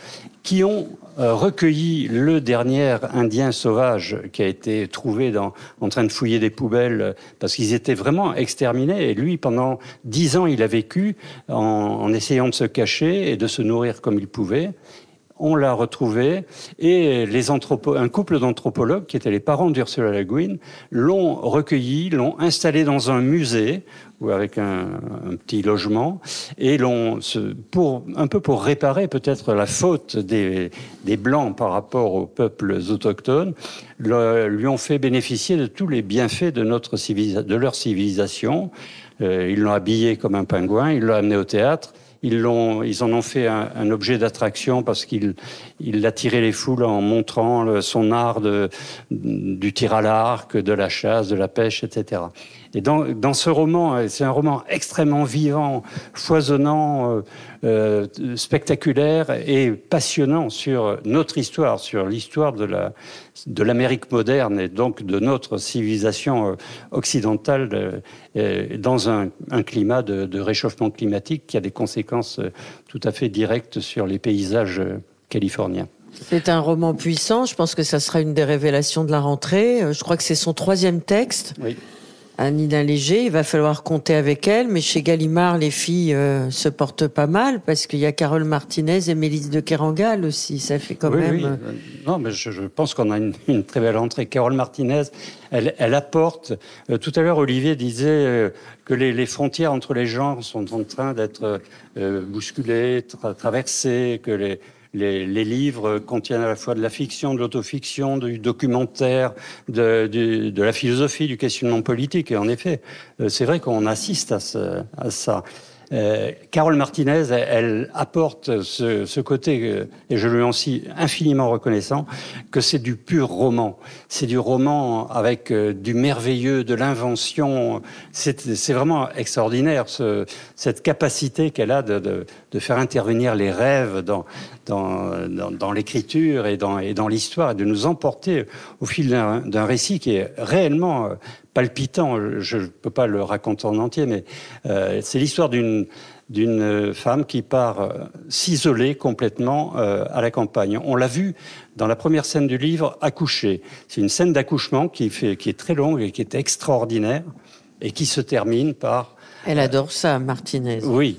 qui ont recueilli le dernier Indien sauvage qui a été trouvé en train de fouiller des poubelles, parce qu'ils étaient vraiment exterminés. Et lui, pendant 10 ans, il a vécu en essayant de se cacher et de se nourrir comme il pouvait. On l'a retrouvé, et un couple d'anthropologues, qui étaient les parents d'Ursula Le Guin, l'ont recueilli, l'ont installé dans un musée, ou avec un petit logement, et un peu pour réparer peut-être la faute des Blancs par rapport aux peuples autochtones, lui ont fait bénéficier de tous les bienfaits de leur civilisation. Ils l'ont habillé comme un pingouin, ils l'ont amené au théâtre. ils en ont fait un objet d'attraction parce qu'il attirait les foules en montrant son art du tir à l'arc, de la chasse, de la pêche, etc. Et dans ce roman, c'est un roman extrêmement vivant, foisonnant, spectaculaire et passionnant sur notre histoire, sur l'histoire de l'Amérique moderne et donc de notre civilisation occidentale dans un climat de réchauffement climatique qui a des conséquences tout à fait directes sur les paysages californiens. C'est un roman puissant, je pense que ça sera une des révélations de la rentrée. Je crois que c'est son 3e texte. Oui. Nina Léger, il va falloir compter avec elle, mais chez Gallimard, les filles se portent pas mal, parce qu'il y a Carole Martinez et Mélisse de Kerangal aussi, ça fait quand même... Oui. Non, mais je pense qu'on a une très belle entrée. Carole Martinez, elle apporte... tout à l'heure, Olivier disait que les frontières entre les genres sont en train d'être bousculées, traversées, que les livres contiennent à la fois de la fiction, de l'autofiction, du documentaire, de la philosophie, du questionnement politique. Et en effet, c'est vrai qu'on assiste à ça. Carole Martinez, elle apporte ce côté, et je lui en suis infiniment reconnaissant, que c'est du pur roman. C'est du roman avec du merveilleux, de l'invention. C'est vraiment extraordinaire, cette capacité qu'elle a de faire intervenir les rêves dans l'écriture et dans l'histoire, et de nous emporter au fil d'un récit qui est réellement palpitant. Je ne peux pas le raconter en entier, mais c'est l'histoire d'une femme qui part s'isoler complètement à la campagne. On l'a vu dans la première scène du livre, accoucher. C'est une scène d'accouchement qui est très longue et qui est extraordinaire et qui se termine par... Elle adore ça, Martinez. Oui,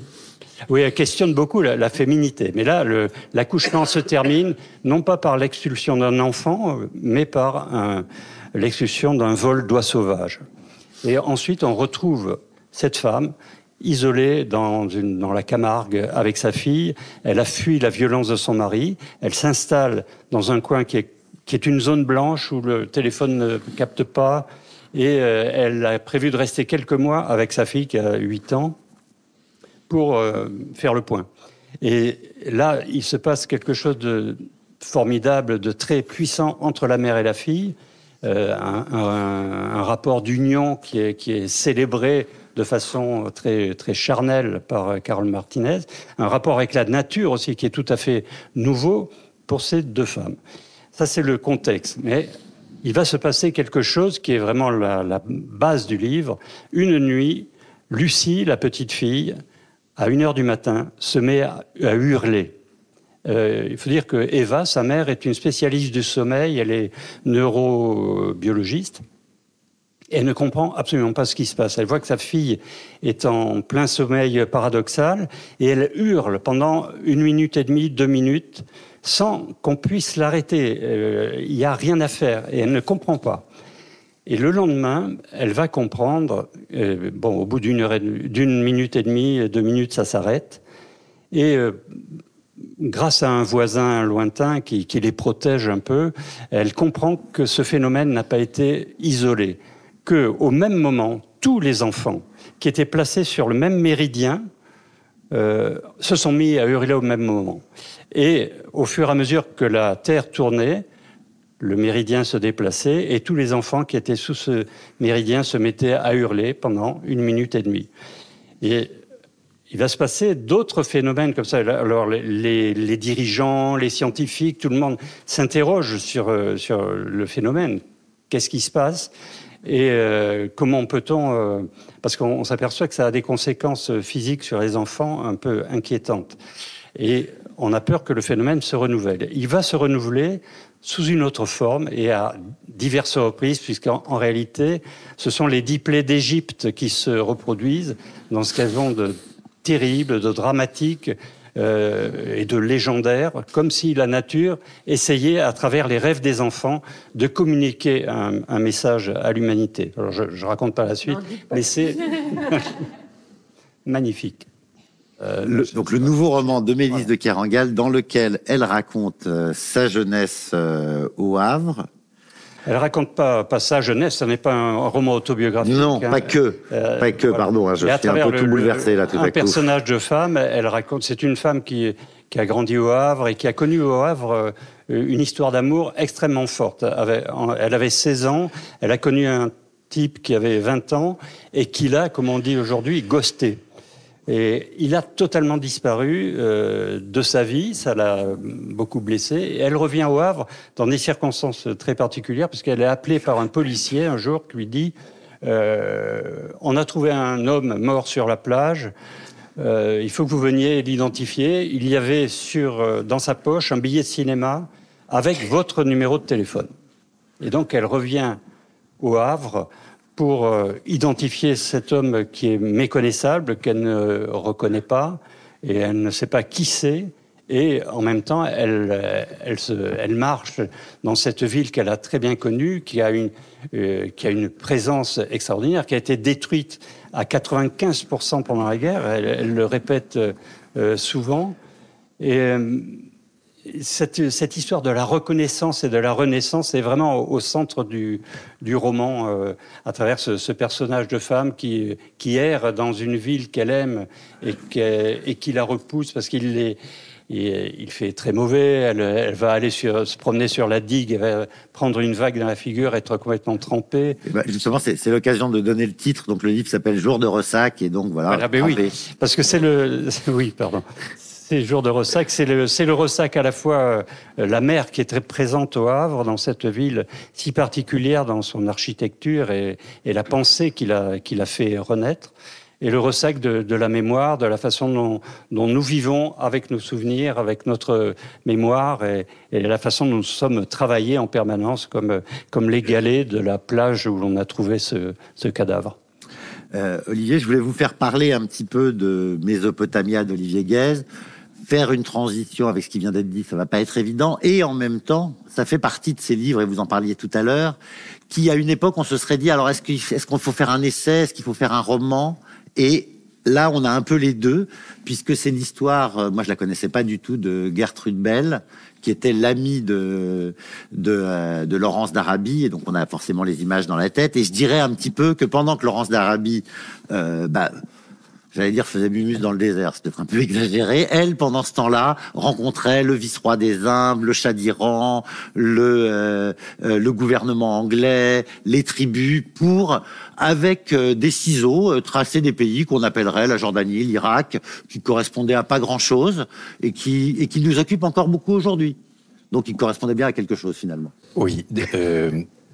elle questionne beaucoup la féminité. Mais là, l'accouchement se termine non pas par l'expulsion d'un enfant, mais par l'expulsion d'un vol d'oies sauvages. Et ensuite, on retrouve cette femme isolée dans la Camargue avec sa fille. Elle a fui la violence de son mari. Elle s'installe dans un coin qui est une zone blanche où le téléphone ne capte pas. Et elle a prévu de rester quelques mois avec sa fille qui a 8 ans pour faire le point. Et là, il se passe quelque chose de formidable, de très puissant entre la mère et la fille. Un rapport d'union qui est célébré de façon très, très charnelle par Carole Martinez. Un rapport avec la nature aussi qui est tout à fait nouveau pour ces deux femmes. Ça, c'est le contexte. Mais il va se passer quelque chose qui est vraiment la base du livre. Une nuit, Lucie, la petite fille, à 1h du matin, se met à hurler. Il faut dire que Eva, sa mère, est une spécialiste du sommeil, elle est neurobiologiste. Elle ne comprend absolument pas ce qui se passe. Elle voit que sa fille est en plein sommeil paradoxal et elle hurle pendant 1 minute et demie, 2 minutes, sans qu'on puisse l'arrêter. Il n'y a rien à faire et elle ne comprend pas. Et le lendemain, elle va comprendre, au bout d'une minute et demie, 2 minutes, ça s'arrête. Et grâce à un voisin lointain qui les protège un peu, elle comprend que ce phénomène n'a pas été isolé. Qu'au même moment, tous les enfants qui étaient placés sur le même méridien se sont mis à hurler au même moment. Et au fur et à mesure que la Terre tournait, le méridien se déplaçait et tous les enfants qui étaient sous ce méridien se mettaient à hurler pendant 1 minute et demie. Et il va se passer d'autres phénomènes comme ça. Alors les dirigeants, les scientifiques, tout le monde s'interroge sur le phénomène. Qu'est-ce qui se passe ? Et comment peut-on... parce qu'on s'aperçoit que ça a des conséquences physiques sur les enfants un peu inquiétantes. Et on a peur que le phénomène se renouvelle. Il va se renouveler sous une autre forme et à diverses reprises, puisqu'en réalité, ce sont les 10 plaies d'Égypte qui se reproduisent dans ce qu'elles ont de terrible, de dramatique et de légendaire, comme si la nature essayait, à travers les rêves des enfants, de communiquer un message à l'humanité. Alors, je ne raconte pas la suite, mais c'est magnifique. Donc le nouveau roman de Mélisse de Kerangal, dans lequel elle raconte sa jeunesse au Havre. Elle raconte pas sa jeunesse, ce n'est pas un roman autobiographique. Non, pas que, voilà. pardon, je suis un peu tout bouleversé là tout à coup. Un personnage de femme, elle raconte, c'est une femme qui a grandi au Havre et qui a connu au Havre une histoire d'amour extrêmement forte. Elle avait 16 ans, elle a connu un type qui avait 20 ans et qui l'a, comme on dit aujourd'hui, ghosté. Et il a totalement disparu de sa vie, ça l'a beaucoup blessée. Et elle revient au Havre dans des circonstances très particulières, parce qu'elle est appelée par un policier un jour qui lui dit on a trouvé un homme mort sur la plage, il faut que vous veniez l'identifier. Il y avait dans sa poche un billet de cinéma avec votre numéro de téléphone. Et donc elle revient au Havre pour identifier cet homme qui est méconnaissable, qu'elle ne reconnaît pas, et elle ne sait pas qui c'est. Et en même temps, elle marche dans cette ville qu'elle a très bien connue, qui a une présence extraordinaire, qui a été détruite à 95% pendant la guerre. Elle le répète souvent. Et cette histoire de la reconnaissance et de la renaissance est vraiment au centre du roman, à travers ce personnage de femme qui erre dans une ville qu'elle aime et qui la repousse parce qu'il fait très mauvais. Elle va aller se promener sur la digue, elle va prendre une vague dans la figure, être complètement trempée. Justement, c'est l'occasion de donner le titre. Donc le livre s'appelle Jour de ressac et donc voilà. Oui, parce que c'est Jour de ressac, c'est le ressac à la fois la mer qui est très présente au Havre, dans cette ville si particulière dans son architecture et la pensée qui l'a fait renaître, et le ressac de la mémoire, de la façon dont nous vivons avec nos souvenirs, avec notre mémoire et la façon dont nous sommes travaillés en permanence comme les galets de la plage où l'on a trouvé ce cadavre. Olivier, je voulais vous faire parler un petit peu de Mésopotamia d'Olivier Guèze. Faire une transition avec ce qui vient d'être dit, ça va pas être évident. Et en même temps, ça fait partie de ces livres, et vous en parliez tout à l'heure, qui à une époque, on se serait dit, alors est-ce qu'on faut faire un essai, est-ce qu'il faut faire un roman? Et là, on a un peu les deux, puisque c'est l'histoire, moi je la connaissais pas du tout, de Gertrude Bell, qui était l'amie de Laurence d'Arabie, et donc on a forcément les images dans la tête. Et je dirais un petit peu que pendant que Laurence d'Arabie, j'allais dire faisait Mumus dans le désert, c'est peut-être un peu exagéré. Elle, pendant ce temps-là, rencontrait le vice-roi des Indes, le Shah d'Iran, le gouvernement anglais, les tribus, pour, avec des ciseaux, tracer des pays qu'on appellerait la Jordanie, l'Irak, qui correspondaient à pas grand-chose et qui nous occupent encore beaucoup aujourd'hui. Donc, ils correspondaient bien à quelque chose, finalement. Oui,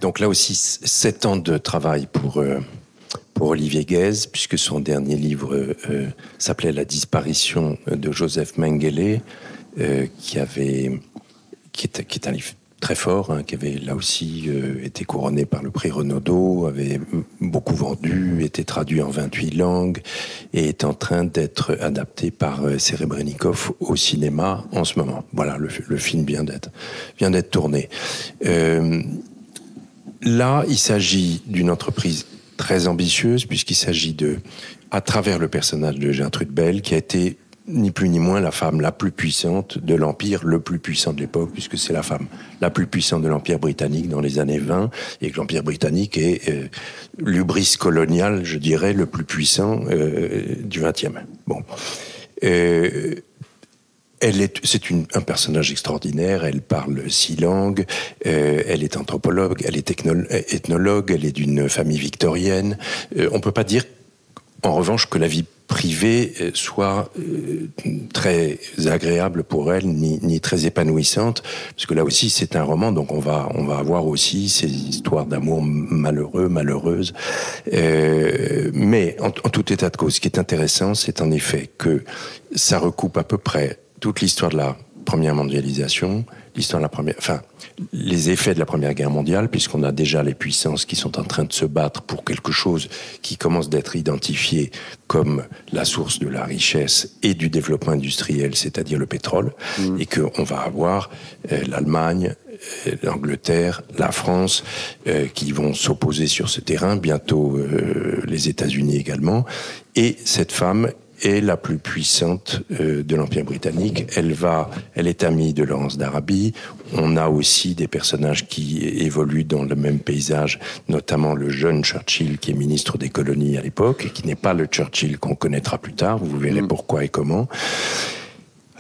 donc là aussi, 7 ans de travail pour Olivier Guèze, puisque son dernier livre s'appelait La disparition de Joseph Mengele, qui est un livre très fort, qui avait là aussi été couronné par le prix Renaudot, avait beaucoup vendu, été traduit en 28 langues et est en train d'être adapté par Serebrennikov au cinéma en ce moment. Voilà, le film vient d'être tourné. Là, il s'agit d'une entreprise très ambitieuse, puisqu'il s'agit à travers le personnage de Gertrude Bell, qui a été ni plus ni moins la femme la plus puissante de l'Empire, le plus puissant de l'époque, puisque c'est la femme la plus puissante de l'Empire britannique dans les années 20, et que l'Empire britannique est l'hubris colonial, je dirais, le plus puissant du XXe. Bon. C'est un personnage extraordinaire, elle parle 6 langues, elle est anthropologue, elle est ethnologue, elle est d'une famille victorienne. On peut pas dire, en revanche, que la vie privée soit très agréable pour elle, ni très épanouissante, parce que là aussi c'est un roman, donc on va avoir aussi ces histoires d'amour malheureuses. Mais en tout état de cause, ce qui est intéressant, c'est en effet que ça recoupe à peu près toute l'histoire de la première mondialisation, les effets de la Première Guerre mondiale, puisqu'on a déjà les puissances qui sont en train de se battre pour quelque chose qui commence d'être identifié comme la source de la richesse et du développement industriel, c'est-à-dire le pétrole, et qu'on va avoir l'Allemagne, l'Angleterre, la France, qui vont s'opposer sur ce terrain, bientôt les États-Unis également, et cette femme est la plus puissante de l'Empire britannique. Elle est amie de Laurence d'Arabie. On a aussi des personnages qui évoluent dans le même paysage, notamment le jeune Churchill qui est ministre des colonies à l'époque, et qui n'est pas le Churchill qu'on connaîtra plus tard. Vous verrez pourquoi et comment.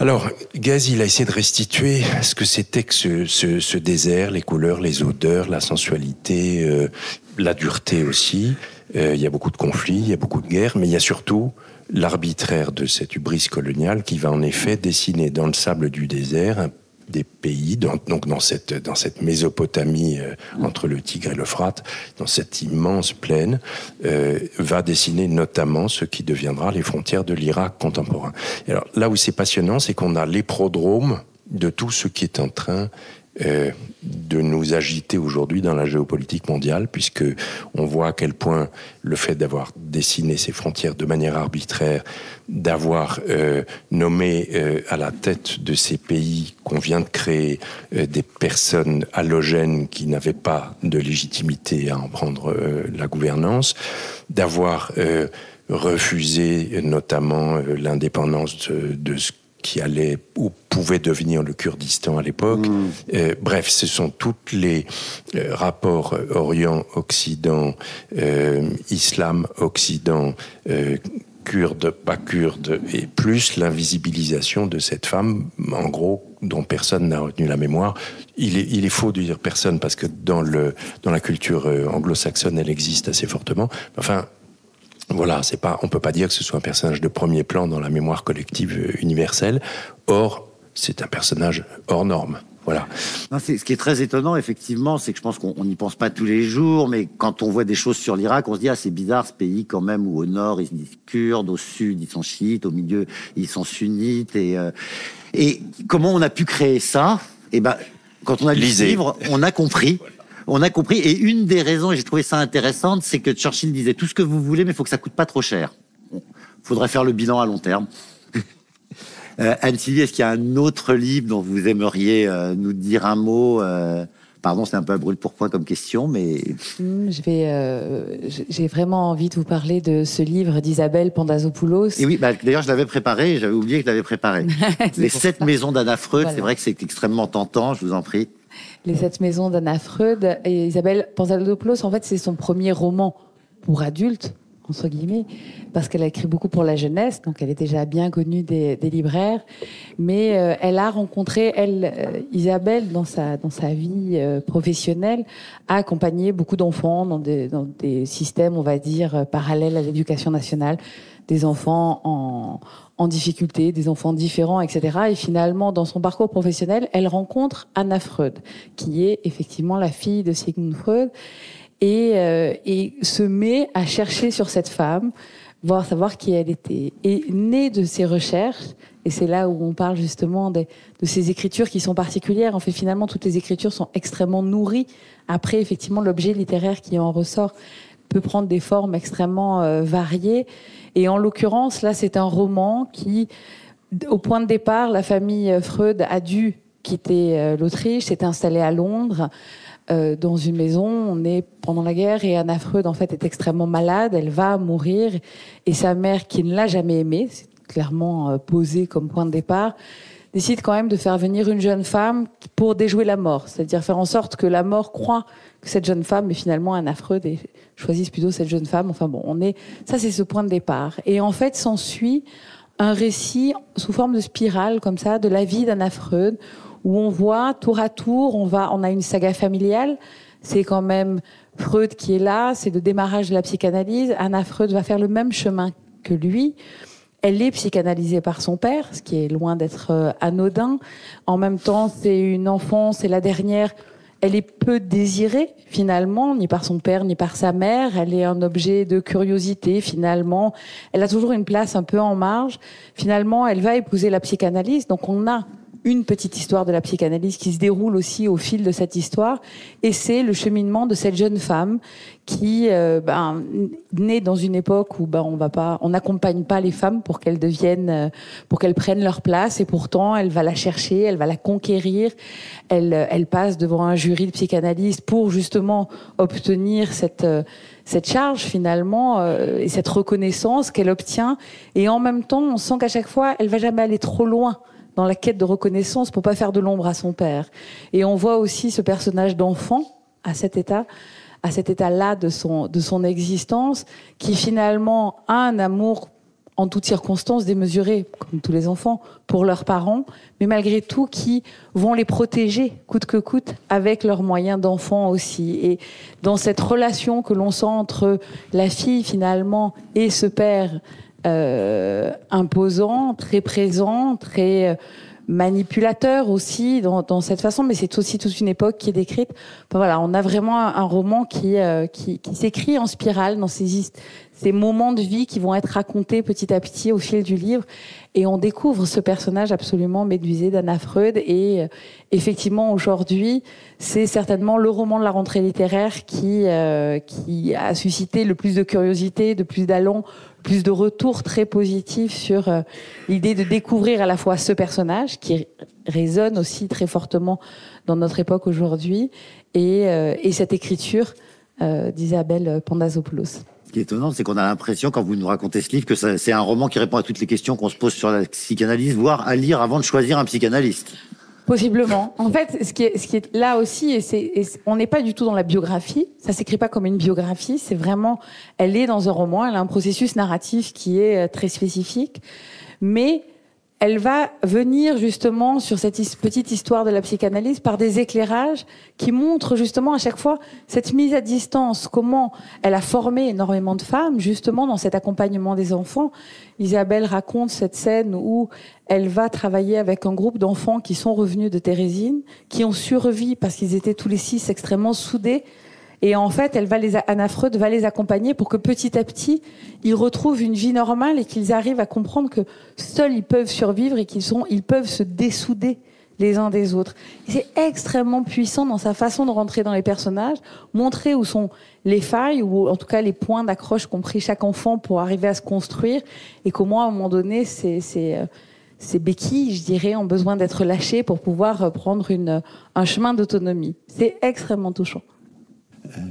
Alors, Gazi, il a essayé de restituer ce que c'était que ce désert, les couleurs, les odeurs, la sensualité, la dureté aussi. Il y a beaucoup de conflits, il y a beaucoup de guerres, mais il y a surtout l'arbitraire de cette hubris coloniale qui va en effet dessiner dans le sable du désert des pays, donc dans cette Mésopotamie entre le Tigre et l'Euphrate, dans cette immense plaine, va dessiner notamment ce qui deviendra les frontières de l'Irak contemporain. Et alors là où c'est passionnant, c'est qu'on a les prodromes de tout ce qui est en train de nous agiter aujourd'hui dans la géopolitique mondiale, puisque on voit à quel point le fait d'avoir dessiné ces frontières de manière arbitraire, d'avoir nommé à la tête de ces pays qu'on vient de créer des personnes halogènes qui n'avaient pas de légitimité à en prendre la gouvernance, d'avoir refusé notamment l'indépendance de ce qui allait ou pouvait devenir le Kurdistan à l'époque. Bref, ce sont tous les rapports Orient-Occident, Islam-Occident, Kurdes, pas Kurdes, et plus l'invisibilisation de cette femme, en gros, dont personne n'a retenu la mémoire. Il est faux de dire personne, parce que dans la culture anglo-saxonne, elle existe assez fortement. Enfin, voilà, on peut pas dire que ce soit un personnage de premier plan dans la mémoire collective universelle. Or, c'est un personnage hors norme. Voilà. Non, ce qui est très étonnant, effectivement, c'est que je pense qu'on n'y pense pas tous les jours, mais quand on voit des choses sur l'Irak, on se dit, c'est bizarre ce pays quand même, où au nord, ils se disent kurdes, au sud, ils sont chiites, au milieu, ils sont sunnites. Et comment on a pu créer ça? Quand on a lu ce livre, on a compris. On a compris, et une des raisons, et j'ai trouvé ça intéressante, c'est que Churchill disait tout ce que vous voulez, mais il faut que ça coûte pas trop cher. Faudrait faire le bilan à long terme. Anne-Sylvie, est-ce qu'il y a un autre livre dont vous aimeriez nous dire un mot? Pardon, c'est un peu à brûle-pourpoint comme question, mais... J'ai vraiment envie de vous parler de ce livre d'Isabelle Pandazopoulos. Et oui, d'ailleurs, je l'avais préparé, j'avais oublié que je l'avais préparé. Les 7 maisons d'Anna Freud, voilà. C'est vrai que c'est extrêmement tentant, je vous en prie. Les 7 maisons d'Anna Freud. Et Isabelle Pandazopoulos, en fait, c'est son premier roman pour adultes, entre guillemets, parce qu'elle a écrit beaucoup pour la jeunesse, donc elle est déjà bien connue des libraires. Mais elle a rencontré, Isabelle, dans sa vie professionnelle, a accompagné beaucoup d'enfants dans des systèmes, on va dire, parallèles à l'éducation nationale, des enfants en difficulté, des enfants différents, etc. Et finalement, dans son parcours professionnel, elle rencontre Anna Freud, qui est effectivement la fille de Sigmund Freud, et se met à chercher sur cette femme, savoir qui elle était. Et née de ses recherches, et c'est là où on parle justement de ces écritures qui sont particulières. En fait, finalement, toutes les écritures sont extrêmement nourries. Après, effectivement, l'objet littéraire qui en ressort peut prendre des formes extrêmement variées. Et en l'occurrence, là, c'est un roman qui, au point de départ, la famille Freud a dû quitter l'Autriche, s'est installée à Londres, dans une maison. On est pendant la guerre et Anna Freud, en fait, est extrêmement malade. Elle va mourir. Et sa mère, qui ne l'a jamais aimée, c'est clairement posé comme point de départ, décide quand même de faire venir une jeune femme pour déjouer la mort. C'est-à-dire faire en sorte que la mort croit que cette jeune femme est finalement Anna Freud et choisissent plutôt cette jeune femme. Enfin bon, ça c'est ce point de départ. Et en fait, s'ensuit un récit sous forme de spirale, comme ça, de la vie d'Anna Freud, où on voit tour à tour, on a une saga familiale. C'est quand même Freud qui est là, c'est le démarrage de la psychanalyse. Anna Freud va faire le même chemin que lui. Elle est psychanalysée par son père, ce qui est loin d'être anodin. En même temps, c'est une enfant, c'est la dernière. Elle est peu désirée, finalement, ni par son père, ni par sa mère. Elle est un objet de curiosité, finalement. Elle a toujours une place un peu en marge. Finalement, elle va épouser la psychanalyse. Donc, on a une petite histoire de la psychanalyse qui se déroule aussi au fil de cette histoire. Et c'est le cheminement de cette jeune femme qui naît dans une époque où on n'accompagne pas les femmes pour qu'elles deviennent, pour qu'elles prennent leur place. Et pourtant, elle va la chercher, elle va la conquérir. Elle passe devant un jury de psychanalystes pour justement obtenir cette charge finalement et cette reconnaissance qu'elle obtient. Et en même temps, on sent qu'à chaque fois, elle va jamais aller trop loin dans la quête de reconnaissance pour pas faire de l'ombre à son père. Et on voit aussi ce personnage d'enfant à cet état-là de son existence, qui finalement a un amour en toutes circonstances démesuré, comme tous les enfants, pour leurs parents, mais malgré tout qui vont les protéger coûte que coûte avec leurs moyens d'enfant aussi. Et dans cette relation que l'on sent entre la fille finalement et ce père imposant, très présent, très manipulateur aussi dans cette façon, mais c'est aussi toute une époque qui est décrite. Enfin, voilà, on a vraiment un roman qui s'écrit en spirale dans ces moments de vie qui vont être racontés petit à petit au fil du livre, et on découvre ce personnage absolument médusé d'Anna Freud. Et effectivement, aujourd'hui, c'est certainement le roman de la rentrée littéraire qui a suscité le plus de curiosité, de plus d'allons, plus de retours très positifs sur l'idée de découvrir à la fois ce personnage qui résonne aussi très fortement dans notre époque aujourd'hui, et cette écriture d'Isabelle Pandazopoulos. Ce qui est étonnant, c'est qu'on a l'impression, quand vous nous racontez ce livre, que c'est un roman qui répond à toutes les questions qu'on se pose sur la psychanalyse, voire à lire avant de choisir un psychanalyste. Possiblement. En fait, ce qui est là aussi, on n'est pas du tout dans la biographie. Ça s'écrit pas comme une biographie. C'est vraiment, elle est dans un roman. Elle a un processus narratif qui est très spécifique, mais elle va venir justement sur cette petite histoire de la psychanalyse par des éclairages qui montrent justement à chaque fois cette mise à distance, comment elle a formé énormément de femmes justement dans cet accompagnement des enfants. Isabelle raconte cette scène où elle va travailler avec un groupe d'enfants qui sont revenus de Térésine, qui ont survécu parce qu'ils étaient tous les 6 extrêmement soudés. Et en fait, Anna Freud va les accompagner pour que petit à petit, ils retrouvent une vie normale et qu'ils arrivent à comprendre que seuls ils peuvent survivre et ils peuvent se dessouder les uns des autres. Et c'est extrêmement puissant dans sa façon de rentrer dans les personnages, montrer où sont les failles, ou en tout cas les points d'accroche qu'ont pris chaque enfant pour arriver à se construire, et comment à un moment donné, ces béquilles, je dirais, ont besoin d'être lâchées pour pouvoir prendre un chemin d'autonomie. C'est extrêmement touchant.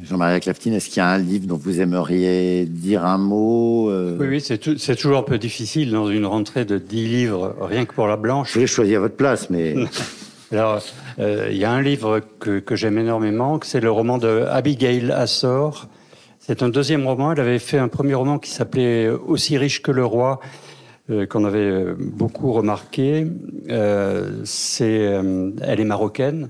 Jean-Marie Clafetine, est-ce qu'il y a un livre dont vous aimeriez dire un mot Oui, c'est toujours un peu difficile dans une rentrée de 10 livres, rien que pour la blanche. Je vais choisir à votre place, mais... Alors, il y a un livre que j'aime énormément, c'est le roman de Abigail Assor. C'est un deuxième roman. Elle avait fait un premier roman qui s'appelait « Aussi riche que le roi », qu'on avait beaucoup remarqué. Elle est marocaine.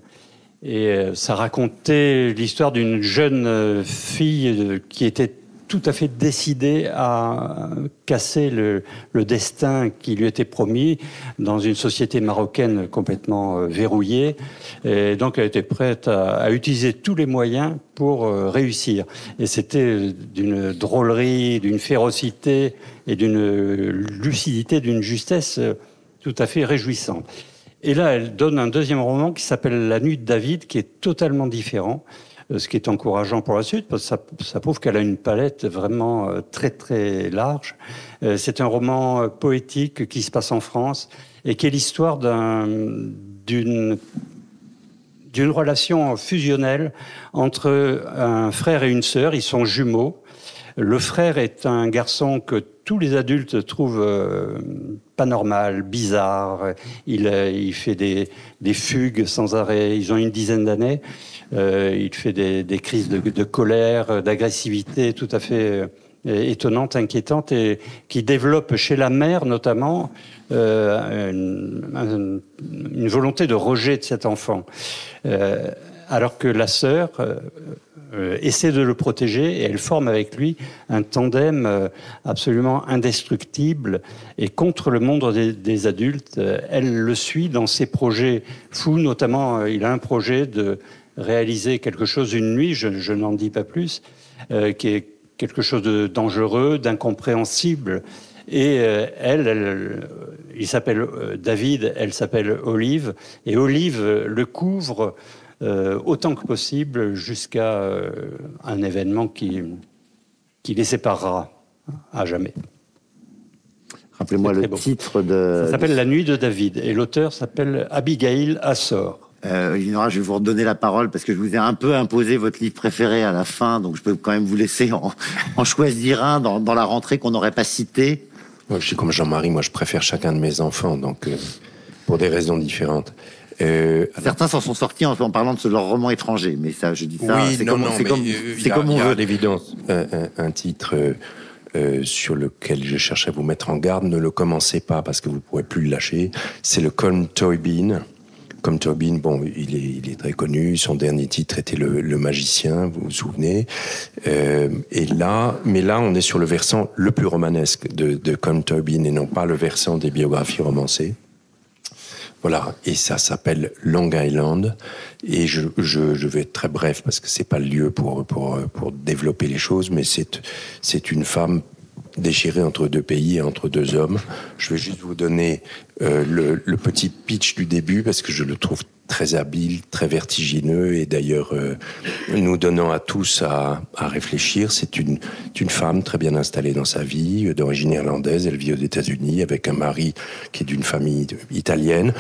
Et ça racontait l'histoire d'une jeune fille qui était tout à fait décidée à casser le destin qui lui était promis dans une société marocaine complètement verrouillée. Et donc elle était prête à utiliser tous les moyens pour réussir. Et c'était d'une drôlerie, d'une férocité et d'une lucidité, d'une justesse tout à fait réjouissante. Et là, elle donne un deuxième roman qui s'appelle La Nuit de David, qui est totalement différent, ce qui est encourageant pour la suite, parce que ça prouve qu'elle a une palette vraiment très, très large. C'est un roman poétique qui se passe en France et qui est l'histoire d'une relation fusionnelle entre un frère et une sœur. Ils sont jumeaux. Le frère est un garçon que tous les adultes trouvent pas normal, bizarre. Il fait des fugues sans arrêt. Ils ont une dizaine d'années. Il fait des crises de colère, d'agressivité tout à fait étonnantes, inquiétantes, et qui développe chez la mère notamment une volonté de rejet de cet enfant. Alors que la sœur essaie de le protéger, et elle forme avec lui un tandem absolument indestructible et contre le monde des adultes. Elle le suit dans ses projets fous, notamment il a un projet de réaliser quelque chose une nuit, je n'en dis pas plus, qui est quelque chose de dangereux, d'incompréhensible. Et il s'appelle David, elle s'appelle Olive. Et Olive le couvre autant que possible jusqu'à un événement qui les séparera à jamais. Rappelez-moi le titre de... Ça s'appelle La nuit de David. Et l'auteur s'appelle Abigail Assor. Elinora, je vais vous redonner la parole parce que je vous ai un peu imposé votre livre préféré à la fin, donc je peux quand même vous laisser en choisir un dans la rentrée qu'on n'aurait pas cité. Moi, je suis comme Jean-Marie, moi je préfère chacun de mes enfants, donc pour des raisons différentes. Certains s'en sont sortis en parlant de leur roman étranger, mais ça, je dis ça, oui, c'est non, comme, non, c'est comme, c'est comme on veut. Il y a à veut. l'évidence un titre sur lequel je cherche à vous mettre en garde. Ne le commencez pas parce que vous ne pourrez plus le lâcher. C'est le Colm Tóibín. Colm Tóibín, bon, il est très connu. Son dernier titre était le Magicien, vous vous souvenez. Mais là, on est sur le versant le plus romanesque de Colm Tóibín et non pas le versant des biographies romancées. Voilà, et ça s'appelle Long Island. Et je vais être très bref parce que c'est pas le lieu pour développer les choses, mais c'est une femme déchirée entre deux pays et entre deux hommes. Je vais juste vous donner le petit pitch du début parce que je le trouve très habile, très vertigineux et d'ailleurs nous donnant à tous à réfléchir. C'est une femme très bien installée dans sa vie, d'origine irlandaise. Elle vit aux États-Unis avec un mari qui est d'une famille italienne.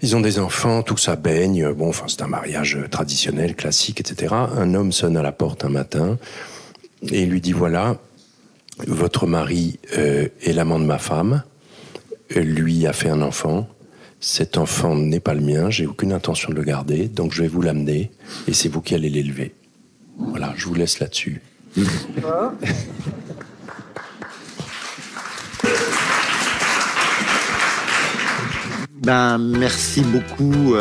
Ils ont des enfants, tout ça baigne. Bon, enfin, c'est un mariage traditionnel, classique, etc. Un homme sonne à la porte un matin et il lui dit voilà, votre mari est l'amant de ma femme. Lui a fait un enfant. Cet enfant n'est pas le mien, j'ai aucune intention de le garder, donc je vais vous l'amener, et c'est vous qui allez l'élever. Voilà, je vous laisse là-dessus. Merci beaucoup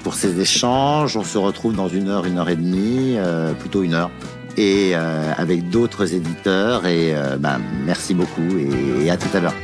pour ces échanges. On se retrouve dans 1 heure, 1 heure et demie, plutôt 1 heure, et avec d'autres éditeurs. Et merci beaucoup et à tout à l'heure.